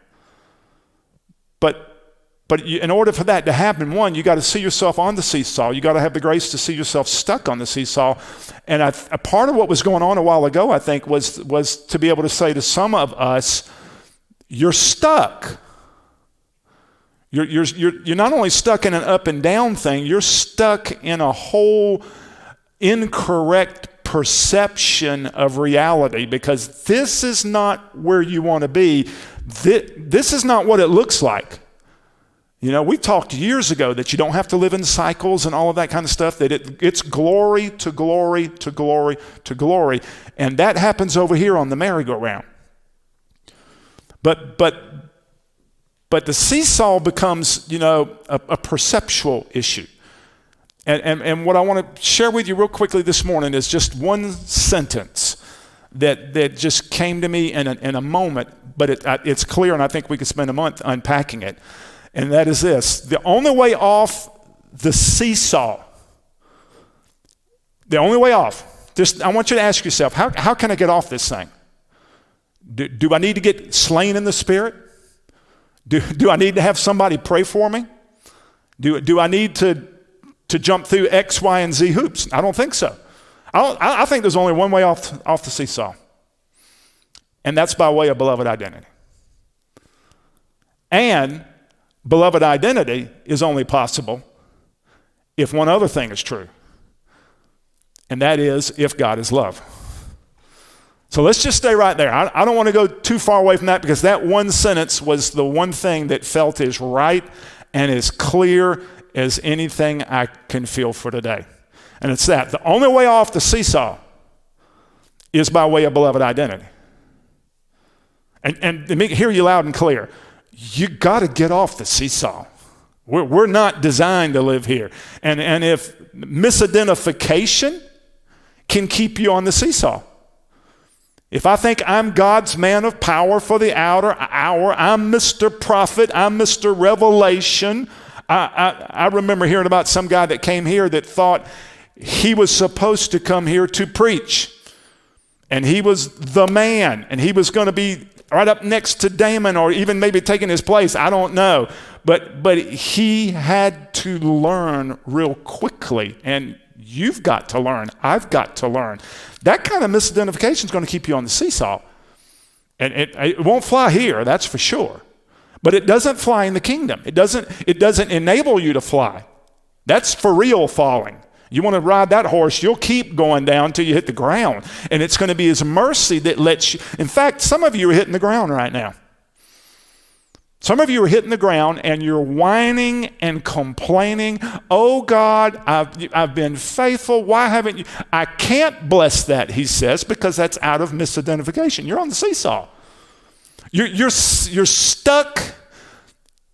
But in order for that to happen, one, you got to see yourself on the seesaw. You got to have the grace to see yourself stuck on the seesaw. And a part of what was going on a while ago, I think, was to be able to say to some of us, you're stuck. You're not only stuck in an up and down thing, you're stuck in a whole incorrect perception of reality, because this is not where you want to be. This is not what it looks like. We talked years ago that you don't have to live in cycles and all of that kind of stuff, that it's glory to glory to glory to glory. And that happens over here on the merry-go-round. But the seesaw becomes, a perceptual issue. And what I want to share with you real quickly this morning is just one sentence that just came to me in a moment, but it's clear, and I think we could spend a month unpacking it. And that is this: the only way off the seesaw, I want you to ask yourself, how can I get off this thing? Do I need to get slain in the spirit? Do I need to have somebody pray for me? Do I need to jump through X, Y, and Z hoops? I don't think so. I think there's only one way off the seesaw. And that's by way of beloved identity. And beloved identity is only possible if one other thing is true. And that is if God is love. So let's just stay right there. I don't want to go too far away from that, because that one sentence was the one thing that felt as right and as clear as anything I can feel for today. And it's that. The only way off the seesaw is by way of beloved identity. And let me hear you loud and clear. You got to get off the seesaw. We're not designed to live here. And if misidentification can keep you on the seesaw. If I think I'm God's man of power for the outer hour, I'm Mr. Prophet, I'm Mr. Revelation. I remember hearing about some guy that came here that thought he was supposed to come here to preach. And he was the man, and he was going to be right up next to Damon, or even maybe taking his place. I don't know. But he had to learn real quickly. And you've got to learn. I've got to learn. That kind of misidentification is going to keep you on the seesaw. And it won't fly here, that's for sure. But it doesn't fly in the kingdom. It doesn't enable you to fly. That's for real falling. You want to ride that horse, you'll keep going down until you hit the ground. And it's going to be His mercy that lets you. In fact, some of you are hitting the ground right now. Some of you are hitting the ground and you're whining and complaining. Oh God, I've been faithful. Why haven't you? I can't bless that, he says, because that's out of misidentification. You're on the seesaw. You're stuck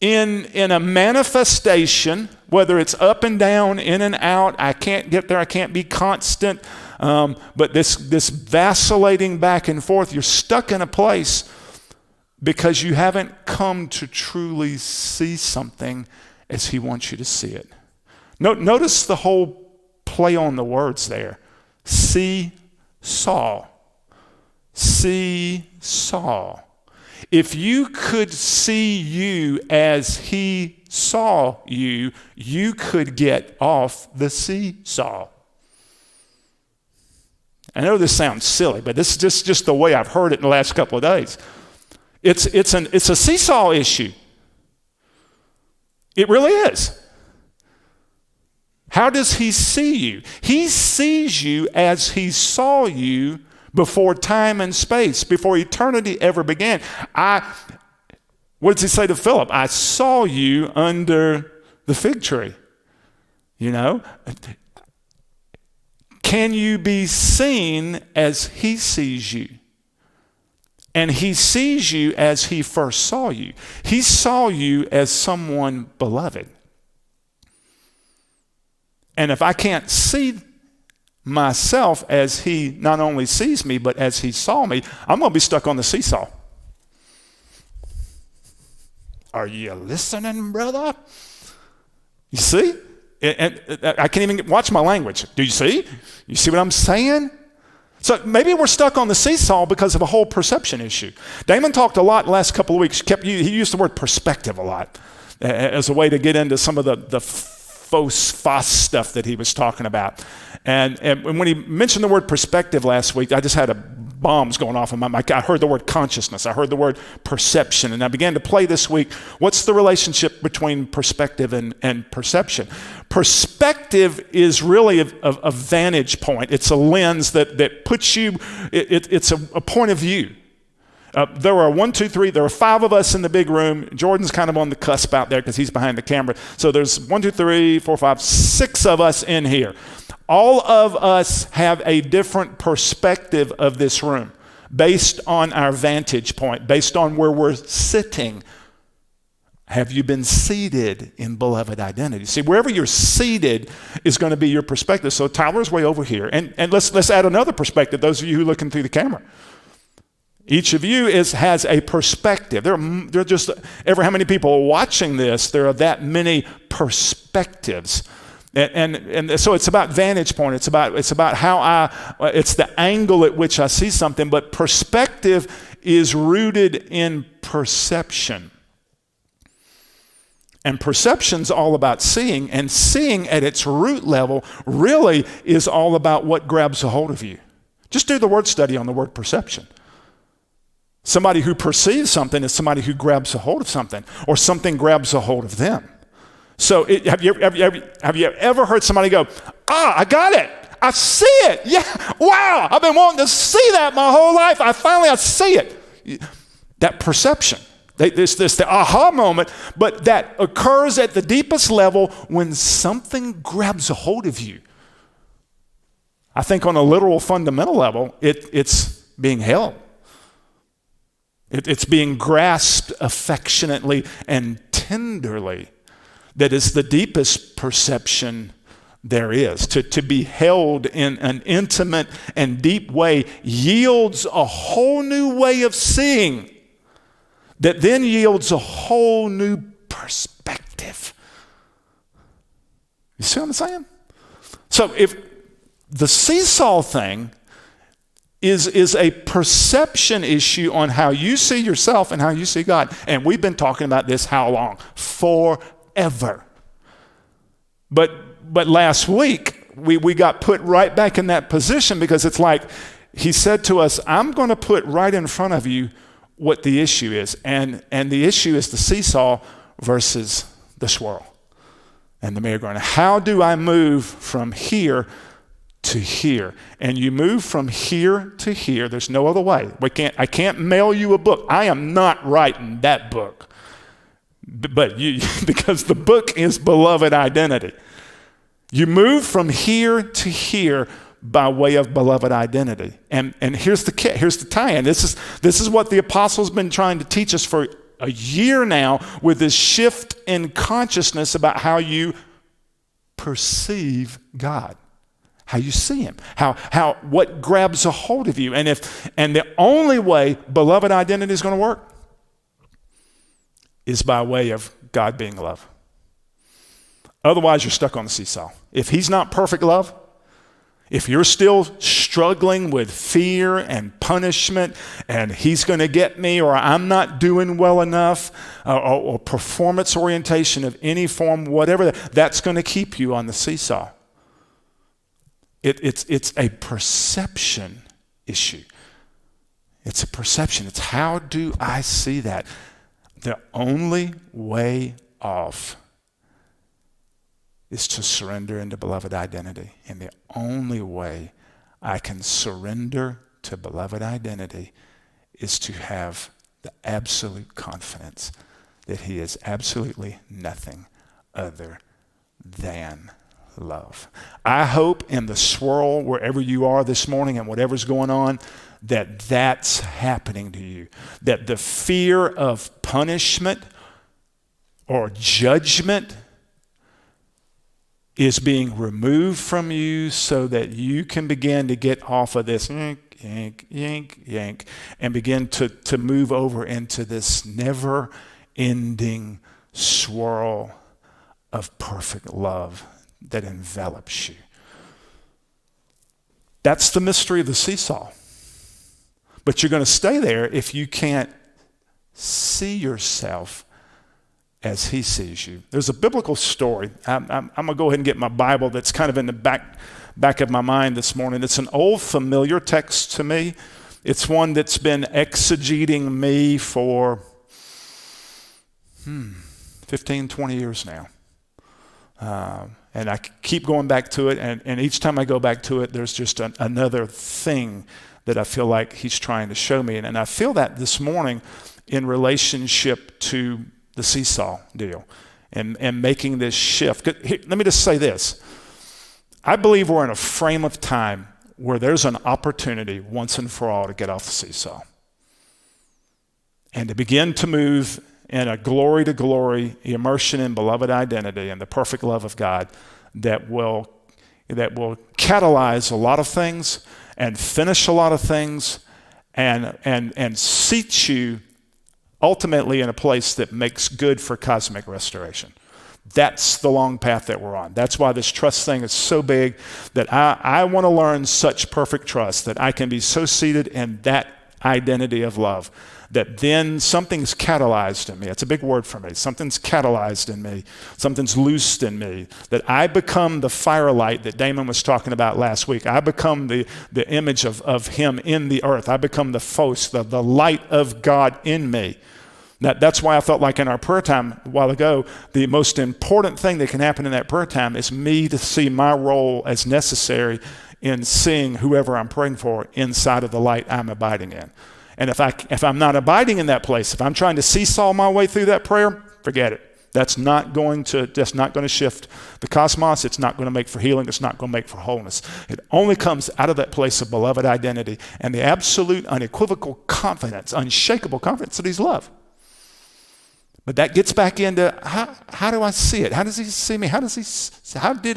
in a manifestation, whether it's up and down, in and out. I can't get there. I can't be constant. But this vacillating back and forth, you're stuck in a place because you haven't come to truly see something as He wants you to see it. Notice the whole play on the words there. See, saw. See, saw. If you could see you as He saw you, you could get off the seesaw. I know this sounds silly, but this is just the way I've heard it in the last couple of days. It's a seesaw issue. It really is. How does He see you? He sees you as He saw you before time and space, before eternity ever began. What does He say to Philip? I saw you under the fig tree. You know? Can you be seen as He sees you? And He sees you as He first saw you. He saw you as someone beloved. And if I can't see myself as He not only sees me, but as He saw me, I'm going to be stuck on the seesaw. Are you listening, brother? You see? And I can't even watch my language. Do you see? You see what I'm saying? So maybe we're stuck on the seesaw because of a whole perception issue. Damon talked a lot the last couple of weeks. He used the word perspective a lot as a way to get into some of the faux stuff that he was talking about. And when he mentioned the word perspective last week, I just had bombs going off in my mind. I heard the word consciousness. I heard the word perception. And I began to play this week, what's the relationship between perspective and perception? Perspective is really a vantage point. It's a lens that puts you, it's a point of view. There are 5 of us in the big room. Jordan's kind of on the cusp out there because he's behind the camera. So there's 6 of us in here. All of us have a different perspective of this room based on our vantage point, based on where we're sitting. Have you been seated in beloved identity? See, wherever you're seated is going to be your perspective. So Tyler's way over here. And let's add another perspective, those of you who are looking through the camera. Each of you has a perspective. There are just, ever how many people are watching this, there are that many perspectives. And so it's about vantage point. It's about how it's the angle at which I see something, but perspective is rooted in perception. And perception's all about seeing, and seeing at its root level really is all about what grabs a hold of you. Just do the word study on the word perception. Somebody who perceives something is somebody who grabs a hold of something, or something grabs a hold of them. So have you ever heard somebody go, I got it. I see it. Yeah. Wow. I've been wanting to see that my whole life. I see it. That perception. There's the aha moment, but that occurs at the deepest level when something grabs a hold of you. I think on a literal fundamental level, it's being held. It's being grasped affectionately and tenderly. That is the deepest perception there is. To be held in an intimate and deep way yields a whole new way of seeing that then yields a whole new perspective. You see what I'm saying? So if the seesaw thing is a perception issue on how you see yourself and how you see God. And we've been talking about this how long? Forever. But last week, we got put right back in that position because it's like he said to us, I'm going to put right in front of you what the issue is. And the issue is the seesaw versus the swirl and the merry-go-round. How do I move from here to here? And you move from here to here. There's no other way. I can't mail you a book. I am not writing that book. But because the book is beloved identity. You move from here to here by way of beloved identity. And here's the tie-in. This is what the apostles been trying to teach us for a year now, with this shift in consciousness about how you perceive God, how you see him, how what grabs a hold of you. And the only way beloved identity is going to work is by way of God being love. Otherwise, you're stuck on the seesaw. If he's not perfect love, if you're still struggling with fear and punishment and he's going to get me, or I'm not doing well enough, or performance orientation of any form, whatever, that's going to keep you on the seesaw. It's a perception issue. It's a perception. It's how do I see that? The only way off is to surrender into beloved identity. And the only way I can surrender to beloved identity is to have the absolute confidence that he is absolutely nothing other than love. I hope in the swirl, wherever you are this morning and whatever's going on, that's happening to you. That the fear of punishment or judgment is being removed from you so that you can begin to get off of this yank, yank, yank, yank, and begin to move over into this never-ending swirl of perfect love that envelops you. That's the mystery of the seesaw. But you're going to stay there if you can't see yourself as he sees you. There's a biblical story. I'm going to go ahead and get my Bible that's kind of in the back of my mind this morning. It's an old familiar text to me. It's one that's been exegeting me for 15, 20 years now. And I keep going back to it, and each time I go back to it, there's just another thing that I feel like he's trying to show me. And I feel that this morning in relationship to the seesaw deal and making this shift. Let me just say this. I believe we're in a frame of time where there's an opportunity once and for all to get off the seesaw and to begin to move in a glory to glory immersion in beloved identity and the perfect love of God that will catalyze a lot of things and finish a lot of things and seat you ultimately in a place that makes good for cosmic restoration. That's the long path that we're on. That's why this trust thing is so big, that I want to learn such perfect trust that I can be so seated in that identity of love. That then something's catalyzed in me. It's a big word for me. Something's catalyzed in me. Something's loosed in me. That I become the firelight that Damon was talking about last week. I become the image of him in the earth. I become the phos, the light of God in me. That's why I felt like in our prayer time a while ago, the most important thing that can happen in that prayer time is me to see my role as necessary in seeing whoever I'm praying for inside of the light I'm abiding in. And if I'm not abiding in that place, if I'm trying to seesaw my way through that prayer, forget it. That's not going to shift the cosmos. It's not going to make for healing. It's not going to make for wholeness. It only comes out of that place of beloved identity and the absolute unequivocal confidence, unshakable confidence that he's love. But that gets back into how do I see it? How does he see me? How did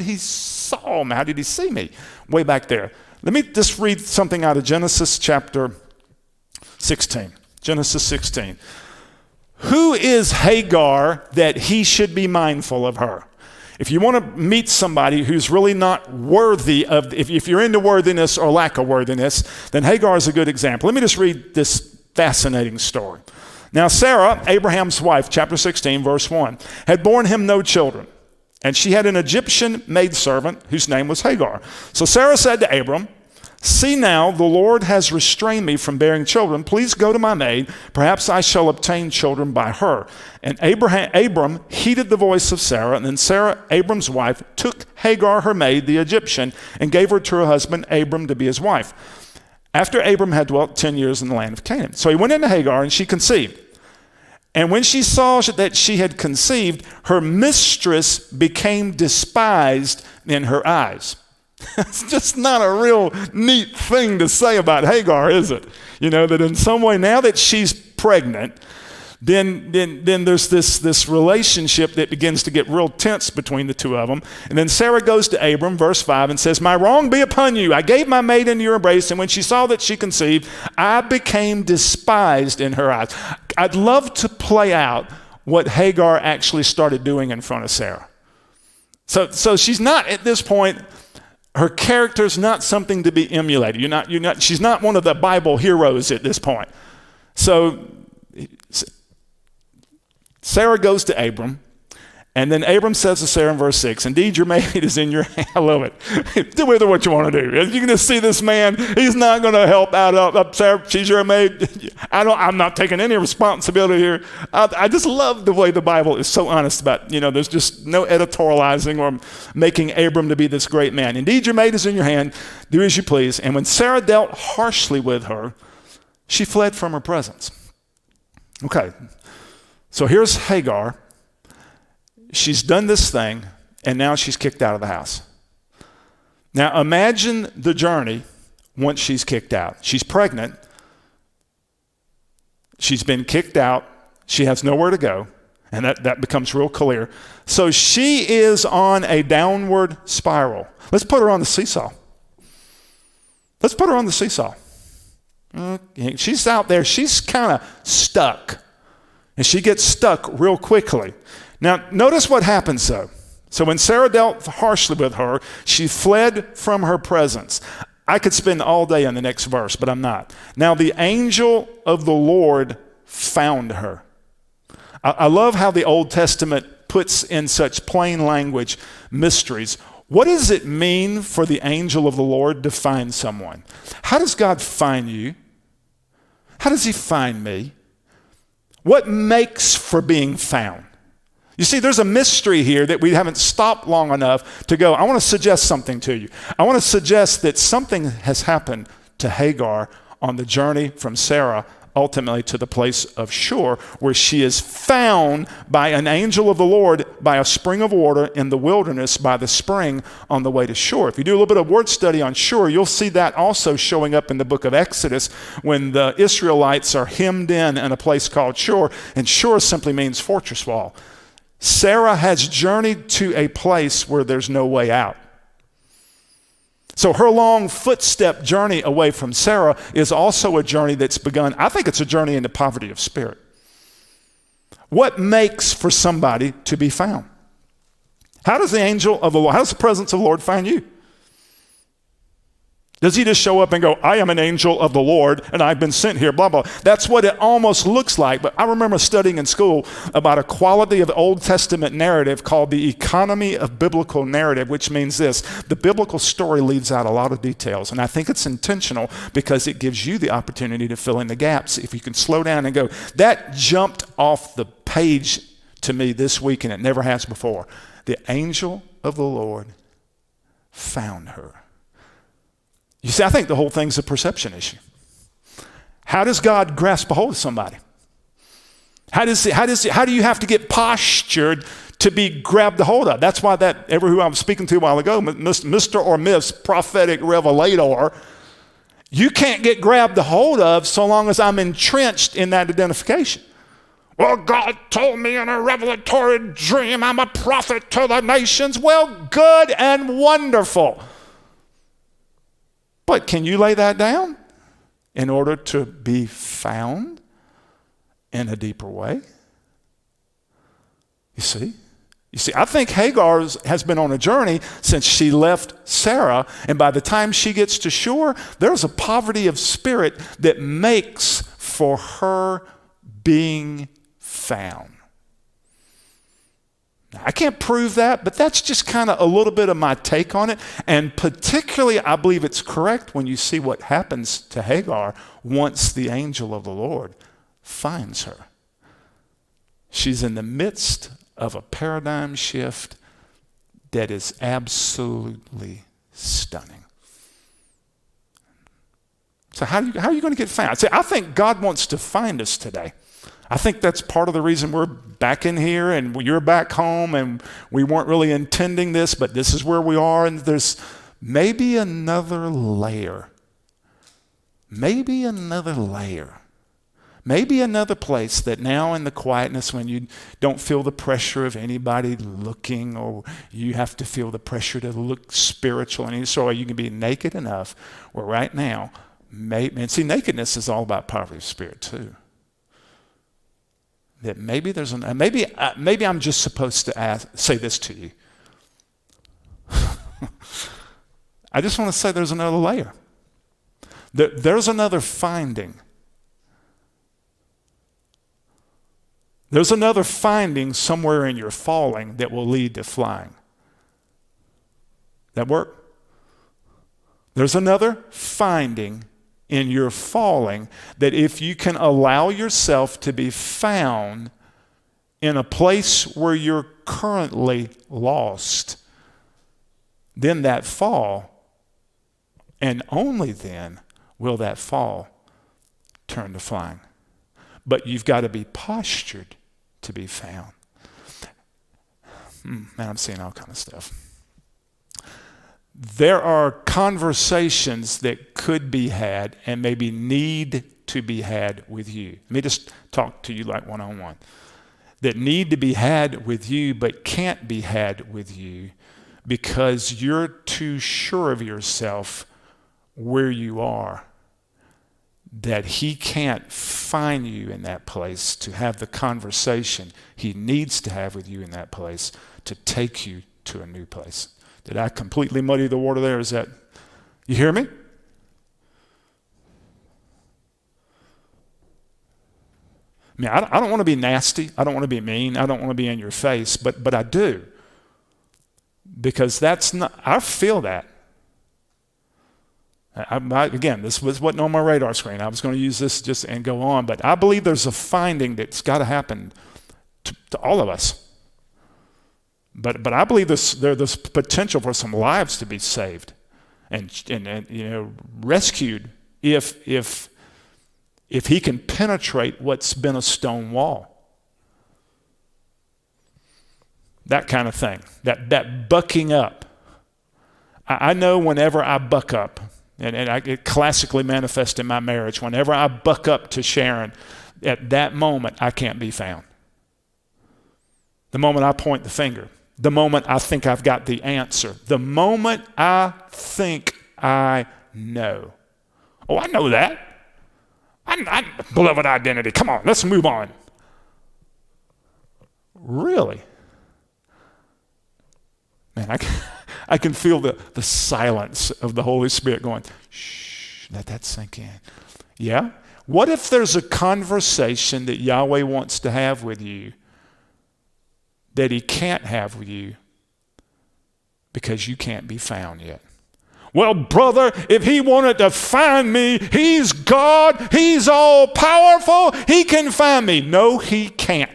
he saw me? How did he see me? Way back there. Let me just read something out of Genesis chapter 16. Genesis 16. Who is Hagar that he should be mindful of her? If you want to meet somebody who's really not worthy of, if you're into worthiness or lack of worthiness, then Hagar is a good example. Let me just read this fascinating story. Now Sarah, Abraham's wife, chapter 16, verse 1, had borne him no children, and she had an Egyptian maidservant whose name was Hagar. So Sarah said to Abram, "See now, the Lord has restrained me from bearing children. Please go to my maid. Perhaps I shall obtain children by her." And Abram heeded the voice of Sarah. And then Sarah, Abram's wife, took Hagar, her maid, the Egyptian, and gave her to her husband Abram to be his wife. After Abram had dwelt 10 years in the land of Canaan. So he went into Hagar, and she conceived. And when she saw that she had conceived, her mistress became despised in her eyes. It's just not a real neat thing to say about Hagar, is it? You know, that in some way, now that she's pregnant, then there's this relationship that begins to get real tense between the two of them. And then Sarah goes to Abram, verse 5, and says, "My wrong be upon you. I gave my maid into your embrace, and when she saw that she conceived, I became despised in her eyes." I'd love to play out what Hagar actually started doing in front of Sarah. So she's not, at this point, her character's not something to be emulated. She's not one of the Bible heroes at this point. So Sarah goes to Abram, and then Abram says to Sarah in verse 6, "Indeed, your maid is in your hand." I love it. Do with her what you want to do. You can just see this man. He's not going to help out Sarah. She's your maid. I'm not taking any responsibility here. I just love the way the Bible is so honest about, there's just no editorializing or making Abram to be this great man. "Indeed, your maid is in your hand. Do as you please." And when Sarah dealt harshly with her, she fled from her presence. Okay. So here's Hagar. She's done this thing, and now she's kicked out of the house. Now imagine the journey once she's kicked out. She's pregnant. She's been kicked out. She has nowhere to go, and that becomes real clear. So she is on a downward spiral. Let's put her on the seesaw. Let's put her on the seesaw. Okay. She's out there. She's kind of stuck. And she gets stuck real quickly. Now, notice what happens though. So when Sarah dealt harshly with her, she fled from her presence. I could spend all day on the next verse, but I'm not. Now the angel of the Lord found her. I love how the Old Testament puts in such plain language mysteries. What does it mean for the angel of the Lord to find someone? How does God find you? How does he find me? What makes for being found? You see, there's a mystery here that we haven't stopped long enough to go, I want to suggest something to you. I want to suggest that something has happened to Hagar on the journey from Sarah ultimately to the place of Shur, where she is found by an angel of the Lord by a spring of water in the wilderness by the spring on the way to Shur. If you do a little bit of word study on Shur, you'll see that also showing up in the book of Exodus when the Israelites are hemmed in a place called Shur, and Shur simply means fortress wall. Sarah has journeyed to a place where there's no way out. So her long footstep journey away from Sarah is also a journey that's begun. I think it's a journey into poverty of spirit. What makes for somebody to be found? How does the angel of the Lord, how does the presence of the Lord find you? Does he just show up and go, I am an angel of the Lord and I've been sent here, blah, blah. That's what it almost looks like. But I remember studying in school about a quality of the Old Testament narrative called the economy of biblical narrative, which means this: the biblical story leaves out a lot of details. And I think it's intentional because it gives you the opportunity to fill in the gaps. If you can slow down and go, that jumped off the page to me this week and it never has before. The angel of the Lord found her. You see, I think the whole thing's a perception issue. How does God grasp a hold of somebody? How do you have to get postured to be grabbed a hold of? That's why who I was speaking to a while ago, Mr. or Miss Prophetic Revelator, you can't get grabbed a hold of so long as I'm entrenched in that identification. Well, God told me in a revelatory dream I'm a prophet to the nations. Well, good and wonderful. But can you lay that down in order to be found in a deeper way? You see, I think Hagar has been on a journey since she left Sarah, and by the time she gets to shore, there's a poverty of spirit that makes for her being found. I can't prove that, but that's just kind of a little bit of my take on it. And particularly, I believe it's correct when you see what happens to Hagar once the angel of the Lord finds her. She's in the midst of a paradigm shift that is absolutely stunning. So how are you going to get found? See, I think God wants to find us today. I think that's part of the reason we're back in here and you're back home, and we weren't really intending this, but this is where we are, and there's maybe another layer. Maybe another place that now in the quietness, when you don't feel the pressure of anybody looking, or you have to feel the pressure to look spiritual, and so you can be naked enough where right now, and see, nakedness is all about poverty of spirit too. That maybe maybe I'm just supposed to say this to you. I just want to say there's another layer. There's another finding. There's another finding somewhere in your falling that will lead to flying. That work? There's another finding in your falling that if you can allow yourself to be found in a place where you're currently lost, then that fall, and only then will that fall turn to flying. But you've got to be postured to be found. Man, I'm seeing all kind of stuff. There are conversations that could be had and maybe need to be had with you. Let me just talk to you like one-on-one. That need to be had with you but can't be had with you because you're too sure of yourself where you are, that he can't find you in that place to have the conversation he needs to have with you in that place to take you to a new place. Did I completely muddy the water there? Is that, you hear me? I mean, I don't want to be nasty. I don't want to be mean. I don't want to be in your face, but I do. Because that's not, I feel that. Again, this wasn't on my radar screen. I was going to use this just and go on, but I believe there's a finding that's got to happen to all of us. But I believe there's potential for some lives to be saved and rescued if he can penetrate what's been a stone wall. That kind of thing. That bucking up. I know whenever I buck up, and it classically manifests in my marriage, whenever I buck up to Sharon, at that moment I can't be found. The moment I point the finger. The moment I think I've got the answer. The moment I think I know. Oh, I know that. I beloved identity. Come on, let's move on. Really? Man, I can feel the silence of the Holy Spirit going, shh, let that sink in. Yeah? What if there's a conversation that Yahweh wants to have with you that he can't have with you because you can't be found yet? Well, brother, if he wanted to find me, he's God, he's all powerful, he can find me. No, he can't.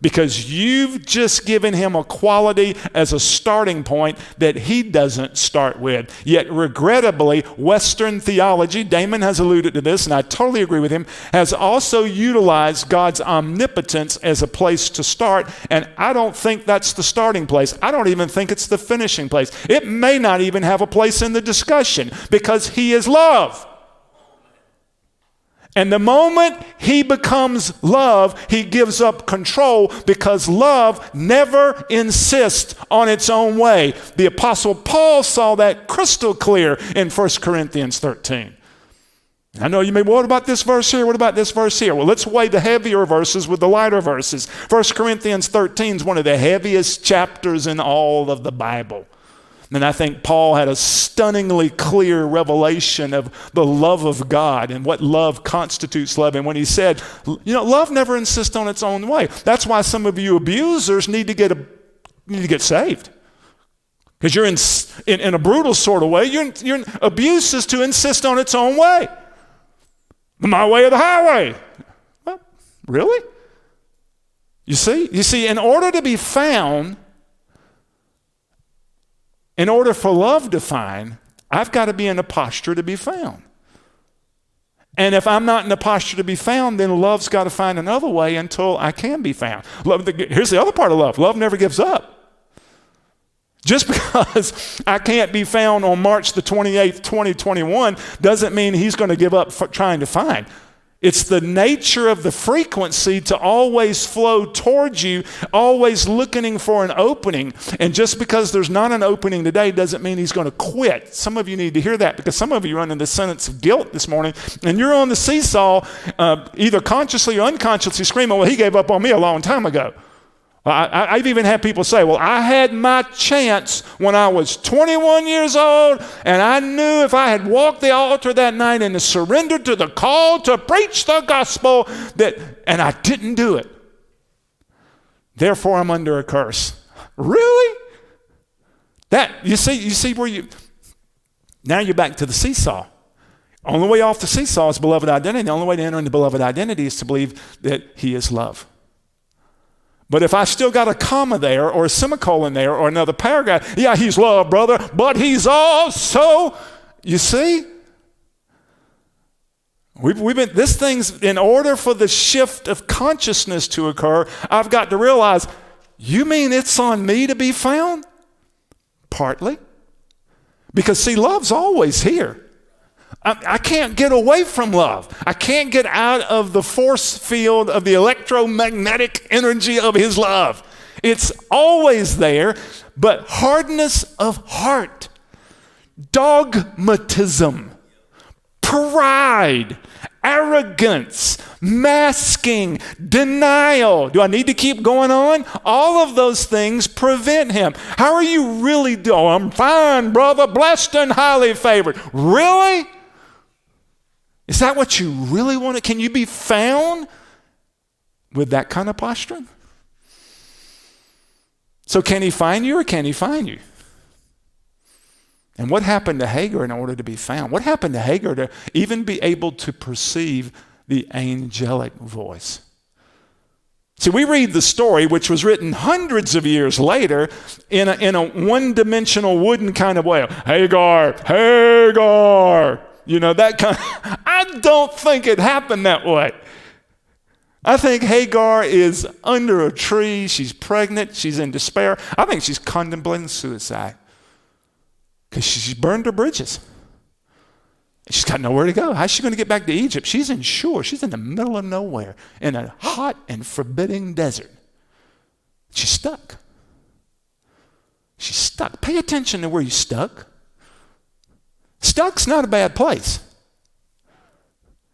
Because you've just given him a quality as a starting point that he doesn't start with. Yet regrettably, Western theology, Damon has alluded to this, and I totally agree with him, has also utilized God's omnipotence as a place to start, and I don't think that's the starting place. I don't even think it's the finishing place. It may not even have a place in the discussion because he is love. And the moment he becomes love, he gives up control because love never insists on its own way. The Apostle Paul saw that crystal clear in 1 Corinthians 13. I know you may, what about this verse here? What about this verse here? Well, let's weigh the heavier verses with the lighter verses. 1 Corinthians 13 is one of the heaviest chapters in all of the Bible. And I think Paul had a stunningly clear revelation of the love of God and what love constitutes love. And when he said, you know, love never insists on its own way. That's why some of you abusers need to get saved. Because you're in a brutal sort of way. Your abuse is to insist on its own way. My way or the highway. Well, really? You see, in order to be found, in order for love to find, I've got to be in a posture to be found. And if I'm not in a posture to be found, then love's got to find another way until I can be found. Here's the other part of love. Love never gives up. Just because I can't be found on March the 28th, 2021 doesn't mean he's going to give up trying to find. It's the nature of the frequency to always flow towards you, always looking for an opening. And just because there's not an opening today doesn't mean he's going to quit. Some of you need to hear that because some of you are under the sentence of guilt this morning, and you're on the seesaw, either consciously or unconsciously screaming, well, he gave up on me a long time ago. I've even had people say, well, I had my chance when I was 21 years old, and I knew if I had walked the altar that night and surrendered to the call to preach the gospel, and I didn't do it. Therefore, I'm under a curse. Really? You see where now you're back to the seesaw. Only way off the seesaw is beloved identity. The only way to enter into beloved identity is to believe that he is love. But if I still got a comma there or a semicolon there or another paragraph, yeah, he's love, brother, but he's also, you see? This thing's, in order for the shift of consciousness to occur, I've got to realize, you mean it's on me to be found? Partly. Because see, love's always here. I can't get away from love. I can't get out of the force field of the electromagnetic energy of his love. It's always there, but hardness of heart, dogmatism, pride, arrogance, masking, denial. Do I need to keep going on? All of those things prevent him. How are you really doing? Oh, I'm fine, brother, blessed and highly favored. Really? Is that what you really want? Can you be found with that kind of posture? So can he find you or can he find you? And what happened to Hagar in order to be found? What happened to Hagar to even be able to perceive the angelic voice? See, we read the story, which was written hundreds of years later in a one-dimensional wooden kind of way. Hagar, Hagar. You know, that kind of, I don't think it happened that way. I think Hagar is under a tree. She's pregnant. She's in despair. I think she's contemplating suicide because she's burned her bridges. She's got nowhere to go. How's she going to get back to Egypt? She's in Shur. She's in the middle of nowhere in a hot and forbidding desert. She's stuck. She's stuck. Pay attention to where you're stuck. Stuck's not a bad place.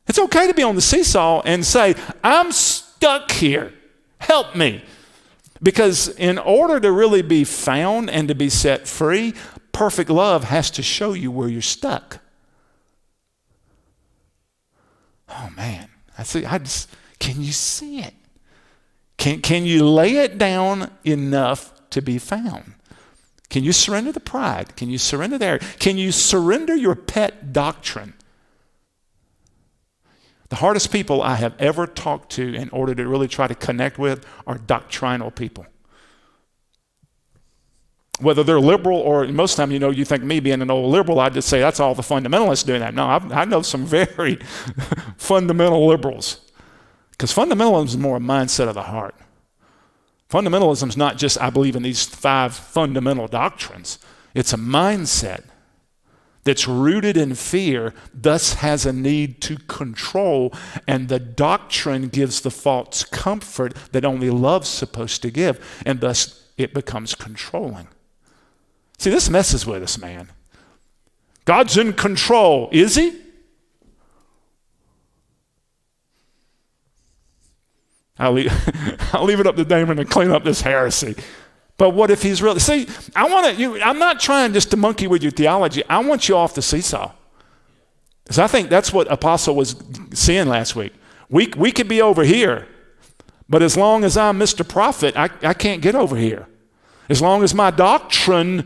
It's okay to be on the seesaw and say, I'm stuck here. Help me. Because in order to really be found and to be set free, perfect love has to show you where you're stuck. Oh man, can you see it? Can you lay it down enough to be found? Can you surrender the pride? Can you surrender there? Can you surrender your pet doctrine? The hardest people I have ever talked to in order to really try to connect with are doctrinal people. Whether they're liberal or most of the time, you think me being an old liberal, I just say that's all the fundamentalists doing that. No, I know some very fundamental liberals. Because fundamentalism is more a mindset of the heart. Fundamentalism is not just, I believe in these 5 fundamental doctrines. It's a mindset that's rooted in fear, thus has a need to control, and the doctrine gives the false comfort that only love's supposed to give, and thus it becomes controlling. See, this messes with us, man. God's in control. Is he? I'll leave it up to Damon to clean up this heresy. But what if he's really... See, I'm not trying just to monkey with your theology. I want you off the seesaw. Because I think that's what Apostle was seeing last week. We could be over here, but as long as I'm Mr. Prophet, I can't get over here. As long as my doctrine,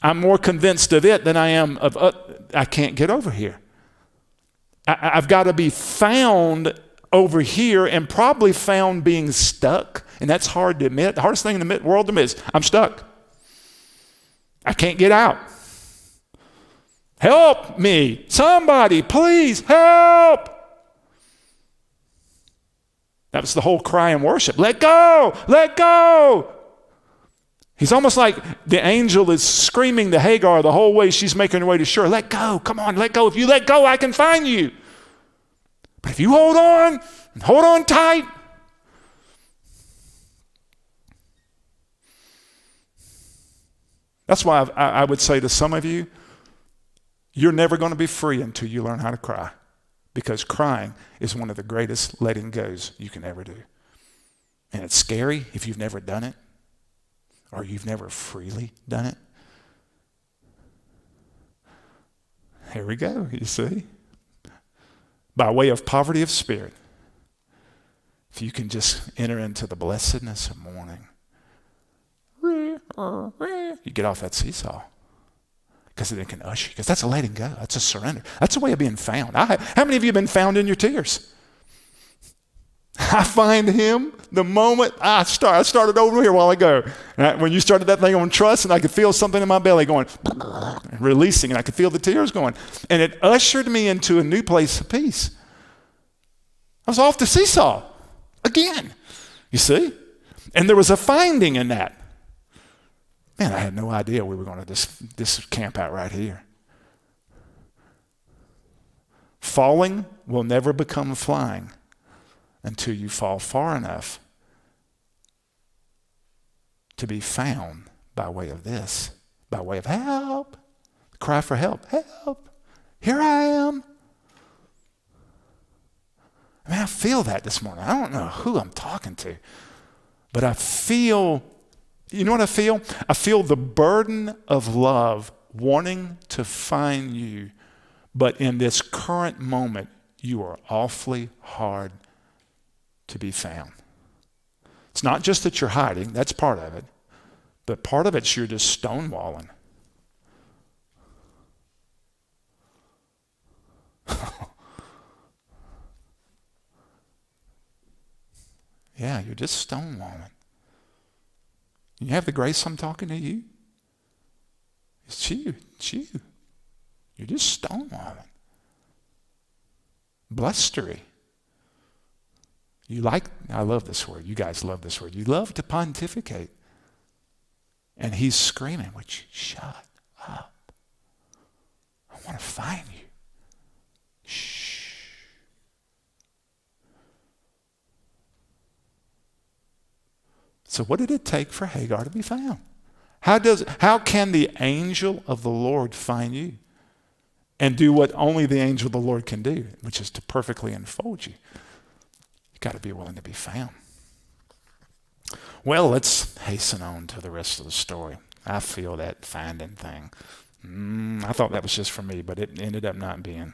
I'm more convinced of it than I am of... I can't get over here. I've got to be found over here and probably found being stuck. And that's hard to admit. The hardest thing in the world to admit is I'm stuck. I can't get out. Help me. Somebody, please help. That was the whole cry in worship. Let go. Let go. He's almost like the angel is screaming to Hagar the whole way she's making her way to shore. Let go. Come on, let go. If you let go, I can find you. But if you hold on tight, that's why I would say to some of you, you're never going to be free until you learn how to cry, because crying is one of the greatest letting goes you can ever do. And it's scary if you've never done it or you've never freely done it. Here we go, you see. By way of poverty of spirit, if you can just enter into the blessedness of mourning, you get off that seesaw, because it can usher you, because that's a letting go, that's a surrender, that's a way of being found. How many of you have been found in your tears? I find him the moment I started over here a while ago. When you started that thing on trust, and I could feel something in my belly going, releasing, and I could feel the tears going. And it ushered me into a new place of peace. I was off the seesaw again, you see? And there was a finding in that. Man, I had no idea we were going to this camp out right here. Falling will never become flying until you fall far enough to be found by way of this, by way of help, cry for help, help, here I am. I mean, I feel that this morning. I don't know who I'm talking to, but I feel, you know what I feel? I feel the burden of love wanting to find you, but in this current moment, you are awfully hard to be found. It's not just that you're hiding, that's part of it, but part of it's you're just stonewalling. Yeah, you're just stonewalling. You have the grace I'm talking to you? It's you. You're just stonewalling. Blustery. I love this word. You guys love this word. You love to pontificate. And he's screaming, would you shut up? I want to find you. Shh. So what did it take for Hagar to be found? How can the angel of the Lord find you and do what only the angel of the Lord can do, which is to perfectly enfold you? Got to be willing to be found. Well, let's hasten on to the rest of the story. I feel that finding thing. I thought that was just for me, but it ended up not being.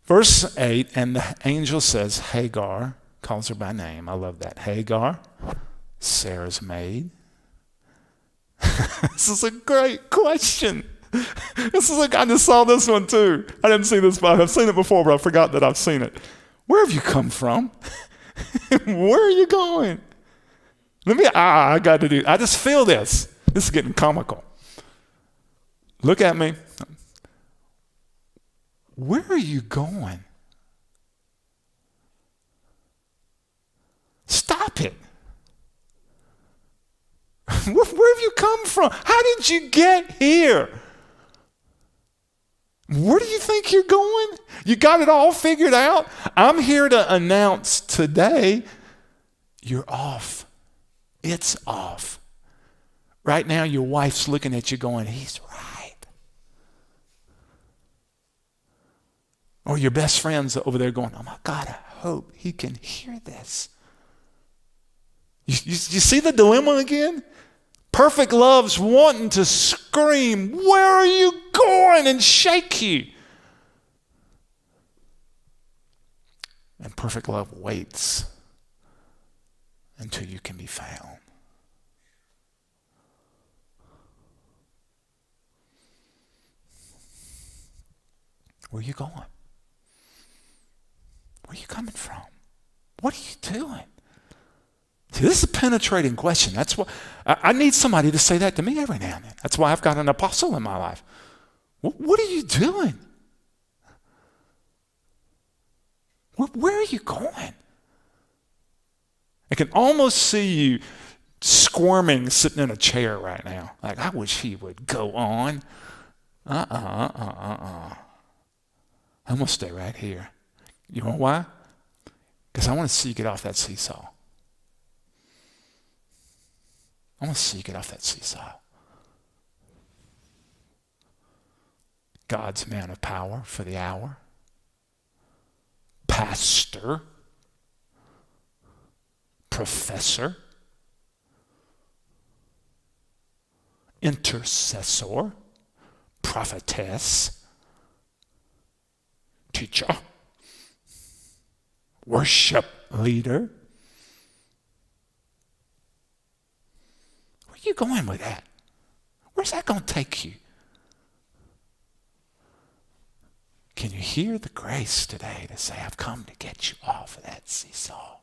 Verse 8, and the angel says, Hagar, calls her by name. I love that. Hagar, Sarah's maid. This is a great question. I just saw this one too. I didn't see this, but I've seen it before, but I forgot that I've seen it. Where have you come from? Where are you going? I just feel this. This is getting comical. Look at me. Where are you going? Stop it. Where have you come from? How did you get here? Where do you think you're going? You got it all figured out? I'm here to announce today, you're off. It's off. Right now, your wife's looking at you going, he's right. Or your best friend's over there going, oh my God, I hope he can hear this. You see the dilemma again? Perfect love's wanting to scream, where are you going? And shake you. And perfect love waits until you can be found. Where are you going? Where are you coming from? What are you doing? See, this is a penetrating question. That's why I need somebody to say that to me every now and then. That's why I've got an apostle in my life. What are you doing? Where are you going? I can almost see you squirming, sitting in a chair right now. Like, I wish he would go on. I'm going to stay right here. You know why? Because I want to see you get off that seesaw. I want to see you get off that seesaw. God's man of power for the hour. Pastor. Professor. Intercessor. Prophetess. Teacher. Worship leader. Where are you going with that? Where's that going to take you? Can you hear the grace today to say, I've come to get you off of that seesaw?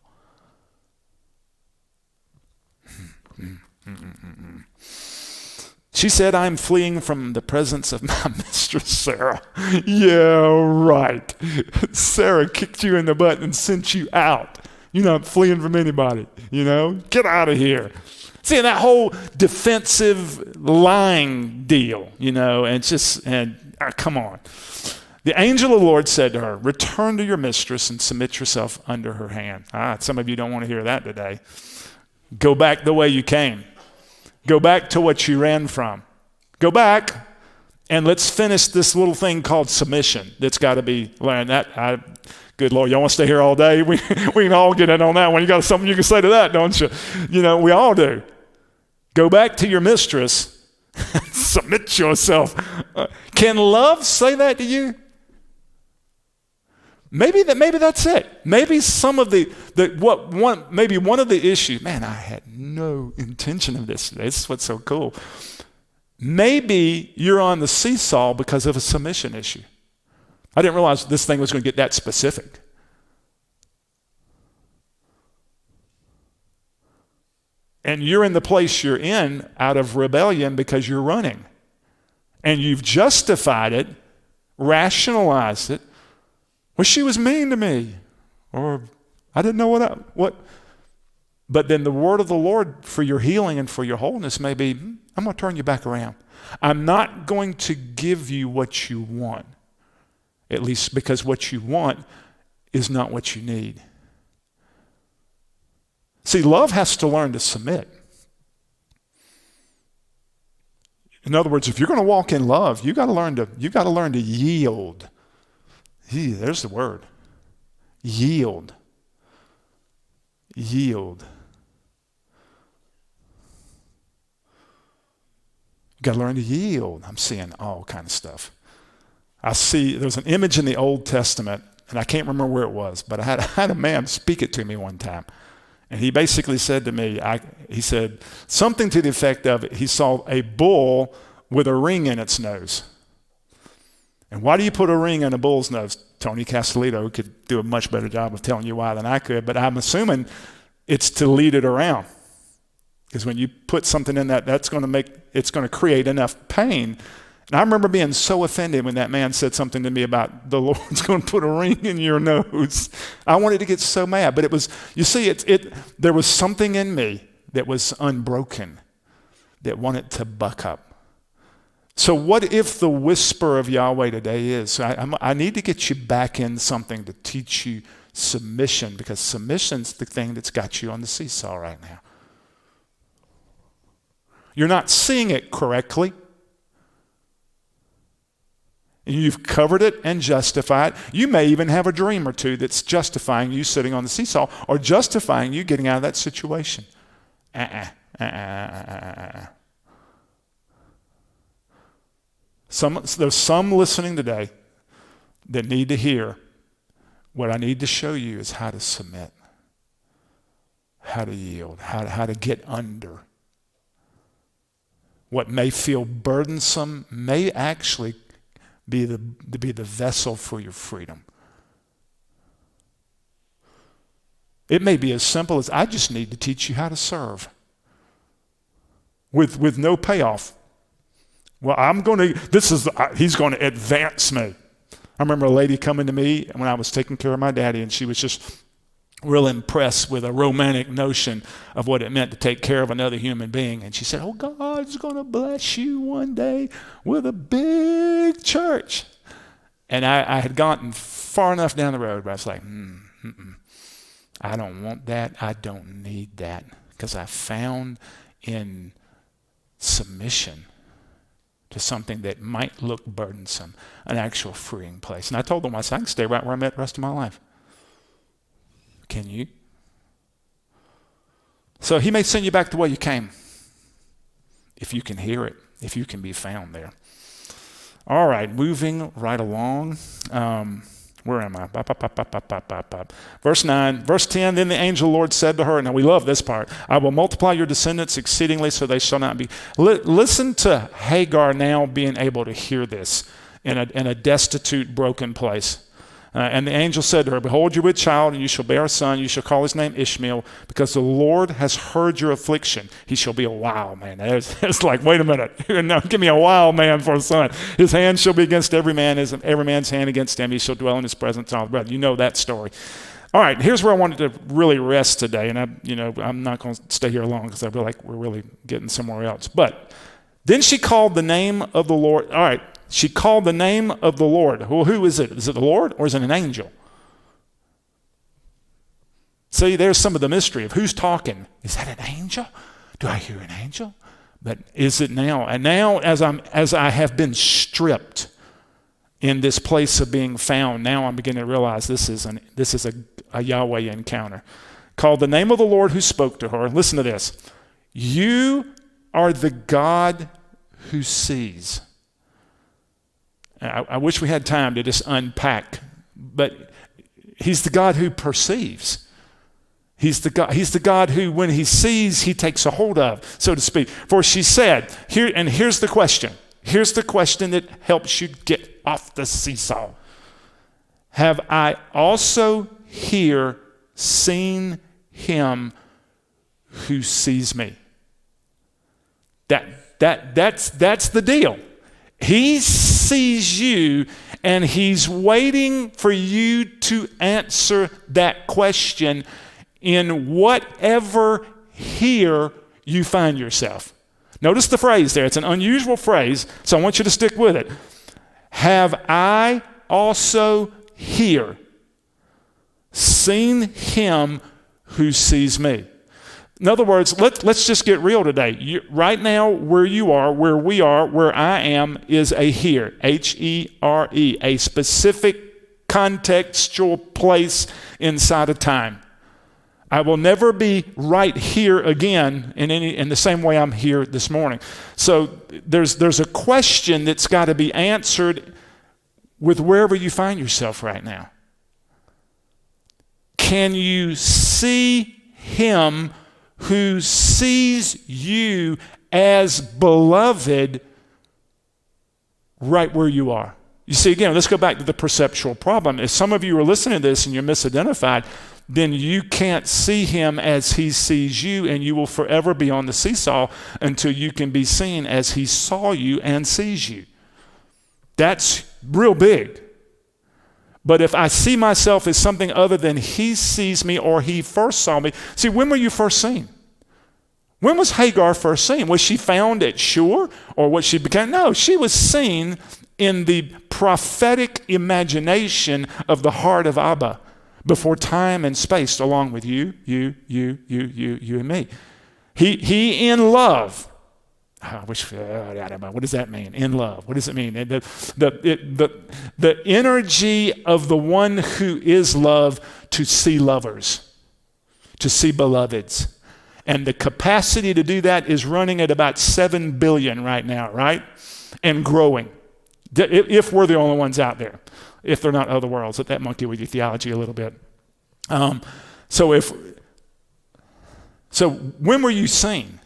She said, I'm fleeing from the presence of my mistress, Sarah. Yeah, right. Sarah kicked you in the butt and sent you out. You're not fleeing from anybody, Get out of here. See, that whole defensive lying deal, come on. The angel of the Lord said to her, return to your mistress and submit yourself under her hand. Some of you don't want to hear that today. Go back the way you came. Go back to what you ran from. Go back and let's finish this little thing called submission that's got to be learned. Good Lord, y'all want to stay here all day? We can all get in on that one. You got something you can say to that, don't you? We all do. Go back to your mistress. Submit yourself. Can love say that to you? Maybe that's it. Maybe some of maybe one of the issues, man, I had no intention of this. This is what's so cool. Maybe you're on the seesaw because of a submission issue. I didn't realize this thing was going to get that specific. And you're in the place you're in out of rebellion because you're running. And you've justified it, rationalized it. Well, she was mean to me. Or I didn't know what. But then the word of the Lord for your healing and for your wholeness may be, I'm going to turn you back around. I'm not going to give you what you want. At least because what you want is not what you need. See, love has to learn to submit. In other words, if you're going to walk in love, you've got to learn to yield. There's the word. Yield. Yield. got to learn to yield. I'm seeing all kind of stuff. There's an image in the Old Testament, and I can't remember where it was, but I had a man speak it to me one time. And he basically said to me, he said something to the effect of, he saw a bull with a ring in its nose. And why do you put a ring in a bull's nose? Tony Castellito could do a much better job of telling you why than I could, but I'm assuming it's to lead it around. Because when you put something in it's going to create enough pain. And I remember being so offended when that man said something to me about the Lord's going to put a ring in your nose. I wanted to get so mad, but it was, you see, there was something in me that was unbroken, that wanted to buck up. So what if the whisper of Yahweh today is, I need to get you back in something to teach you submission, because submission's the thing that's got you on the seesaw right now. You're not seeing it correctly. You've covered it and justified. You may even have a dream or two that's justifying you sitting on the seesaw or justifying you getting out of that situation. There's some listening today that need to hear what I need to show you is how to submit, how to yield, how to get under. What may feel burdensome may actually be the vessel for your freedom. It may be as simple as, I just need to teach you how to serve with no payoff. Well, he's going to advance me. I remember a lady coming to me when I was taking care of my daddy, and she was just real impressed with a romantic notion of what it meant to take care of another human being. And she said, oh, God's going to bless you one day with a big church. And I had gotten far enough down the road where I was like, I don't want that. I don't need that. Because I found in submission to something that might look burdensome an actual freeing place. And I told them, I said, I can stay right where I'm at the rest of my life. Can you? So he may send you back the way you came, if you can hear it, if you can be found there. All right, moving right along. Where am I? Verse 9, verse 10, then the angel Lord said to her, now we love this part, I will multiply your descendants exceedingly so they shall not be. Listen to Hagar now being able to hear this in a destitute, broken place. And the angel said to her, behold, you're with child, and you shall bear a son. You shall call his name Ishmael, because the Lord has heard your affliction. He shall be a wild man. It's like, wait a minute. No, give me a wild man for a son. His hand shall be against every man, as every man's hand against him. He shall dwell in his presence and all the brethren. You know that story. All right, here's where I wanted to really rest today. And I'm not going to stay here long, because I feel like we're really getting somewhere else. But then she called the name of the Lord. All right. She called the name of the Lord. Well, who is it? Is it the Lord or is it an angel? See, there's some of the mystery of who's talking. Is that an angel? Do I hear an angel? But is it now? And now as I have been stripped in this place of being found, now I'm beginning to realize this is a Yahweh encounter. Called the name of the Lord who spoke to her. Listen to this. You are the God who sees. I wish we had time to just unpack, but he's the God who perceives. He's the God who, when he sees, he takes a hold of, so to speak. For she said, here's the question. Here's the question that helps you get off the seesaw. Have I also here seen him who sees me? That's the deal. He sees you, and he's waiting for you to answer that question in whatever here you find yourself. Notice the phrase there. It's an unusual phrase, so I want you to stick with it. Have I also here seen him who sees me? In other words, let's just get real today. Right now, where you are, where we are, where I am, is a here, H-E-R-E, a specific contextual place inside of time. I will never be right here again in the same way I'm here this morning. So there's a question that's got to be answered with wherever you find yourself right now. Can you see him who sees you as beloved right where you are? You see, again, let's go back to the perceptual problem. If some of you are listening to this and you're misidentified, then you can't see him as he sees you, and you will forever be on the seesaw until you can be seen as he saw you and sees you. That's real big. But if I see myself as something other than he sees me or he first saw me, see, when were you first seen? When was Hagar first seen? Was she found at Shur, or what she became? No, she was seen in the prophetic imagination of the heart of Abba before time and space, along with you, and me. He in love. I wish, what does that mean? In love. What does it mean? The energy of the one who is love to see lovers, to see beloveds. And the capacity to do that is running at about 7 billion right now, right? And growing. If we're the only ones out there. If they're not other worlds. Let that monkey with your theology a little bit. So when were you seen?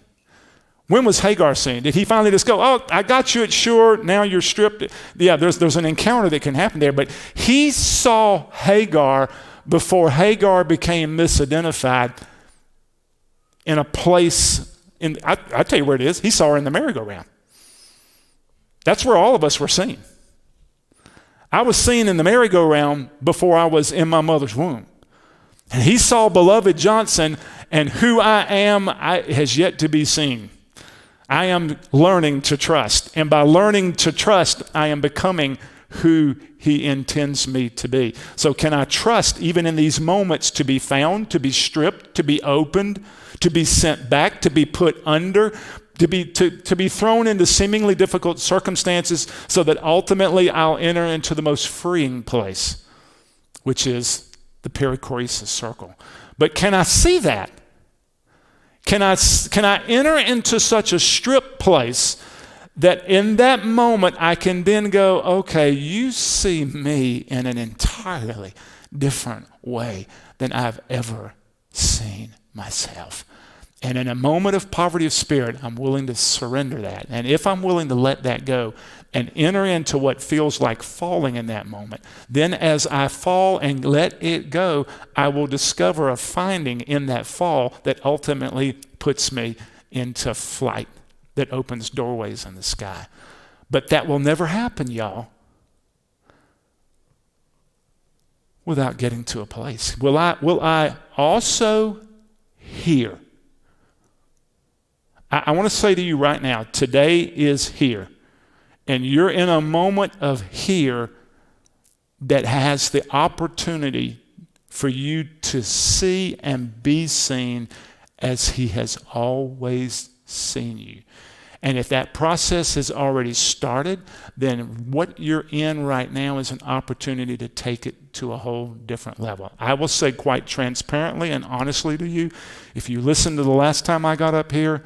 When was Hagar seen? Did he finally just go, oh, I got you at Shur, now you're stripped? Yeah, there's an encounter that can happen there, but he saw Hagar before Hagar became misidentified in a place, I'll tell you where it is. He saw her in the merry-go-round. That's where all of us were seen. I was seen in the merry-go-round before I was in my mother's womb. And he saw beloved Johnson, and who I am has yet to be seen. I am learning to trust. And by learning to trust, I am becoming who he intends me to be. So can I trust even in these moments to be found, to be stripped, to be opened, to be sent back, to be put under, to be thrown into seemingly difficult circumstances so that ultimately I'll enter into the most freeing place, which is the perichoresis circle. But can I see that? Can I enter into such a stripped place that in that moment I can then go, okay, you see me in an entirely different way than I've ever seen myself. And in a moment of poverty of spirit, I'm willing to surrender that. And if I'm willing to let that go and enter into what feels like falling in that moment, then as I fall and let it go, I will discover a finding in that fall that ultimately puts me into flight, that opens doorways in the sky. But that will never happen, y'all, without getting to a place. Will I also hear? I want to say to you right now, today is here. And you're in a moment of here that has the opportunity for you to see and be seen as he has always seen you. And if that process has already started, then what you're in right now is an opportunity to take it to a whole different level. I will say quite transparently and honestly to you, if you listen to the last time I got up here,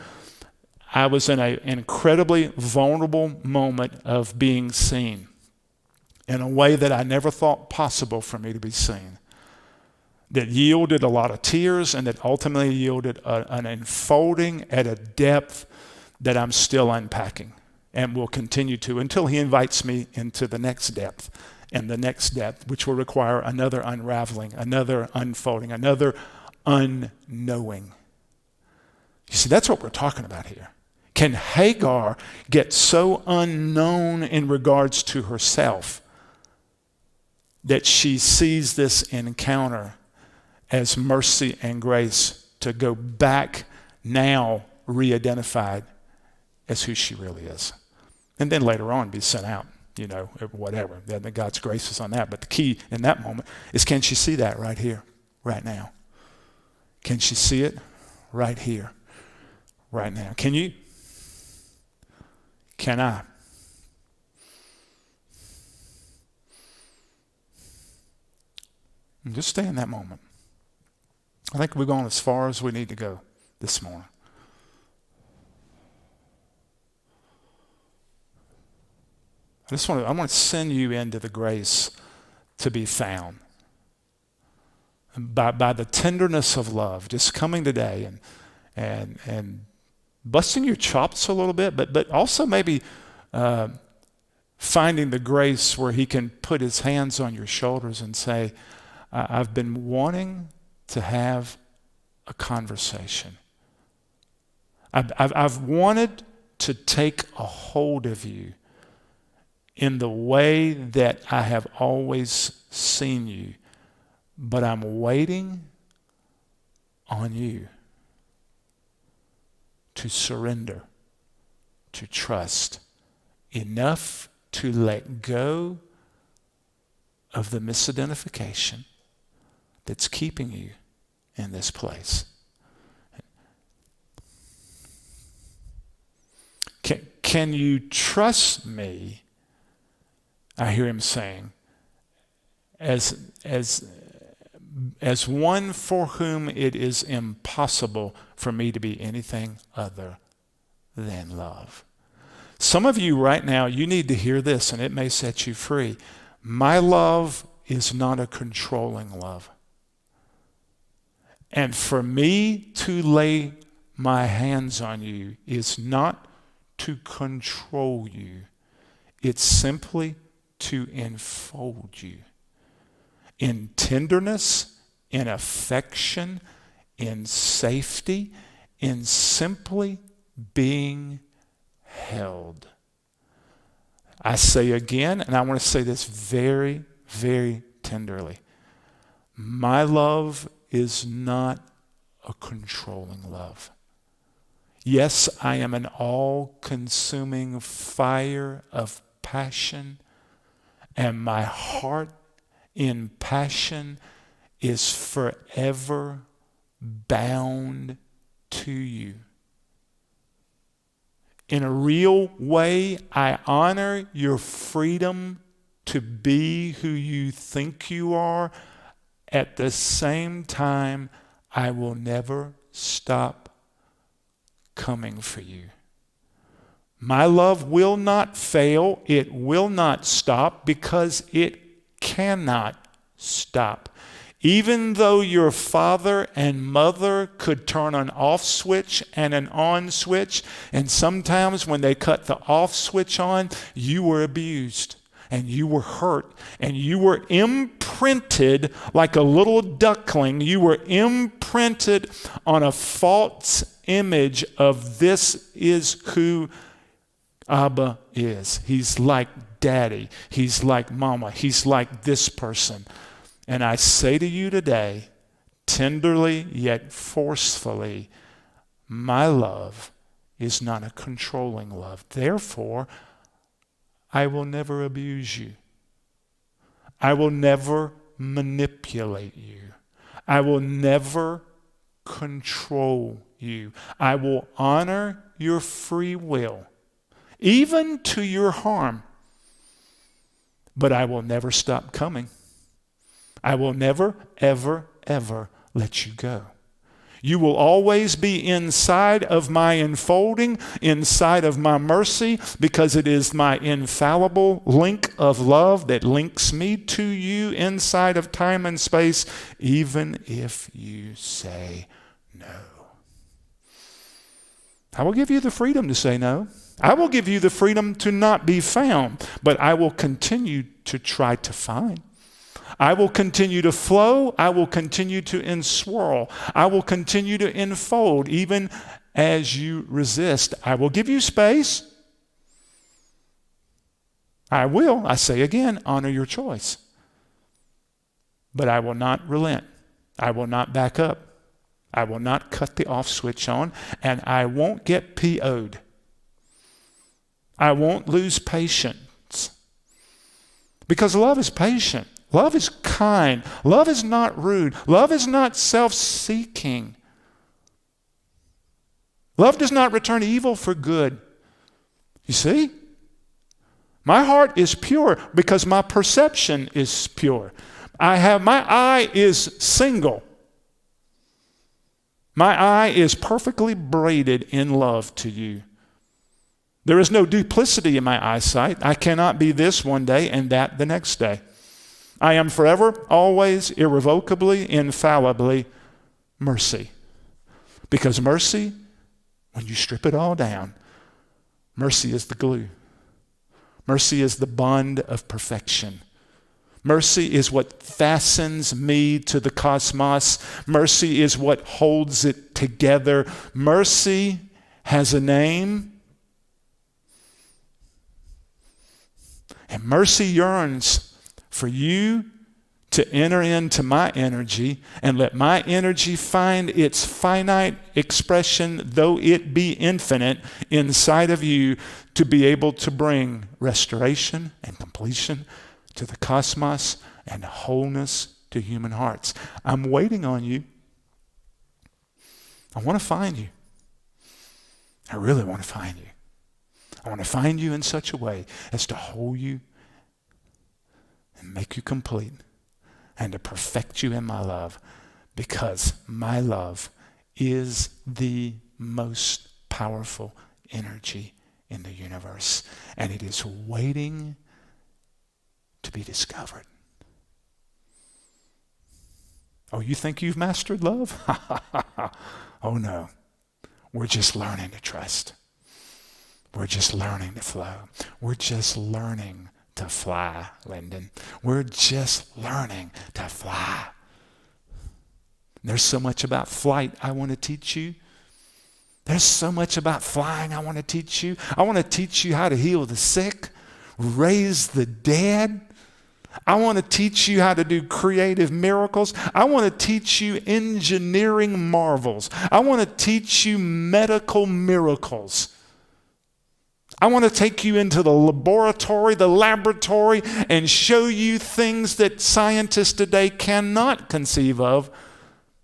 I was in an incredibly vulnerable moment of being seen in a way that I never thought possible for me to be seen. That yielded a lot of tears and that ultimately yielded an unfolding at a depth that I'm still unpacking and will continue to until he invites me into the next depth and the next depth, which will require another unraveling, another unfolding, another unknowing. You see, that's what we're talking about here. Can Hagar get so unknown in regards to herself that she sees this encounter as mercy and grace to go back now re-identified as who she really is? And then later on be sent out, or whatever. Then God's grace is on that. But the key in that moment is, can she see that right here, right now? Can she see it right here, right now? Can you? Can I? And just stay in that moment. I think we've gone as far as we need to go this morning. I want to send you into the grace to be found. By the tenderness of love, just coming today and busting your chops a little bit, but also maybe finding the grace where he can put his hands on your shoulders and say, I've been wanting to have a conversation. I've wanted to take a hold of you in the way that I have always seen you, but I'm waiting on you to surrender, to trust, enough to let go of the misidentification that's keeping you in this place. Can you trust me? I hear him saying, as one for whom it is impossible for me to be anything other than love. Some of you right now, you need to hear this, and it may set you free. My love is not a controlling love. And for me to lay my hands on you is not to control you. It's simply to enfold you in tenderness, in affection, in safety, in simply being held. I say again, and I want to say this very, very tenderly. My love is not a controlling love. Yes, I am an all-consuming fire of passion, and my heart in passion is forever bound to you. In a real way, I honor your freedom to be who you think you are. At the same time, I will never stop coming for you. My love will not fail. It will not stop because it cannot stop. Even though your father and mother could turn an off switch and an on switch, and sometimes when they cut the off switch on, you were abused and you were hurt and you were imprinted like a little duckling. You were imprinted on a false image of this is who Abba is. He's like daddy. He's like mama. He's like this person. And I say to you today, tenderly yet forcefully, my love is not a controlling love. Therefore, I will never abuse you. I will never manipulate you. I will never control you. I will honor your free will, even to your harm. But I will never stop coming. I will never, ever, ever let you go. You will always be inside of my enfolding, inside of my mercy, because it is my infallible link of love that links me to you inside of time and space, even if you say no. I will give you the freedom to say no. I will give you the freedom to not be found, but I will continue to try to find. I will continue to flow. I will continue to enswirl. I will continue to enfold even as you resist. I will give you space. I will, I say again, honor your choice. But I will not relent. I will not back up. I will not cut the off switch on, and I won't get PO'd. I won't lose patience. Because love is patient. Love is kind. Love is not rude. Love is not self-seeking. Love does not return evil for good. You see? My heart is pure because my perception is pure. My eye is single. My eye is perfectly braided in love to you. There is no duplicity in my eyesight. I cannot be this one day and that the next day. I am forever, always, irrevocably, infallibly mercy. Because mercy, when you strip it all down, mercy is the glue. Mercy is the bond of perfection. Mercy is what fastens me to the cosmos. Mercy is what holds it together. Mercy has a name. And mercy yearns for you to enter into my energy and let my energy find its finite expression, though it be infinite, inside of you to be able to bring restoration and completion to the cosmos and wholeness to human hearts. I'm waiting on you. I want to find you. I really want to find you. I want to find you in such a way as to hold you and make you complete and to perfect you in my love, because my love is the most powerful energy in the universe, and it is waiting to be discovered. Oh, you think you've mastered love? Oh no, we're just learning to trust. We're just learning to flow. We're just learning to fly, Lyndon. We're just learning to fly. There's so much about flight I want to teach you. There's so much about flying I want to teach you. I want to teach you how to heal the sick, raise the dead. I want to teach you how to do creative miracles. I want to teach you engineering marvels. I want to teach you medical miracles. I want to take you into the laboratory, and show you things that scientists today cannot conceive of,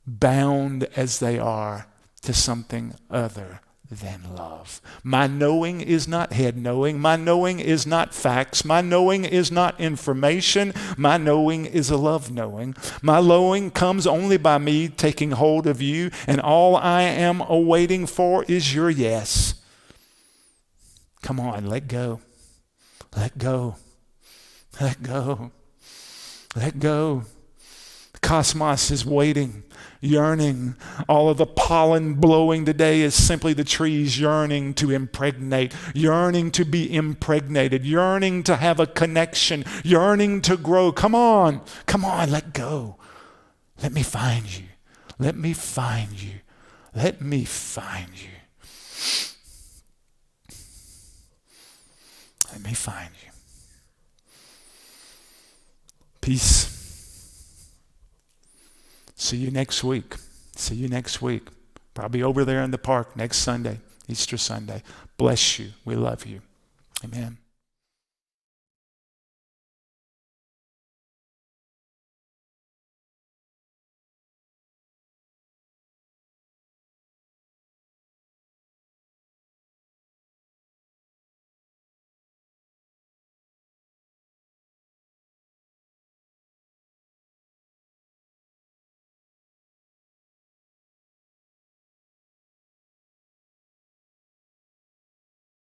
bound as they are to something other than love. My knowing is not head knowing. My knowing is not facts. My knowing is not information. My knowing is a love knowing. My knowing comes only by me taking hold of you, and all I am awaiting for is your yes. Come on, let go. Let go. Let go. Let go. The cosmos is waiting, yearning. All of the pollen blowing today is simply the trees yearning to impregnate, yearning to be impregnated, yearning to have a connection, yearning to grow. Come on, let go. Let me find you. Let me find you. Let me find you. Let me find you. Peace. See you next week. See you next week. Probably over there in the park next Sunday, Easter Sunday. Bless you. We love you. Amen.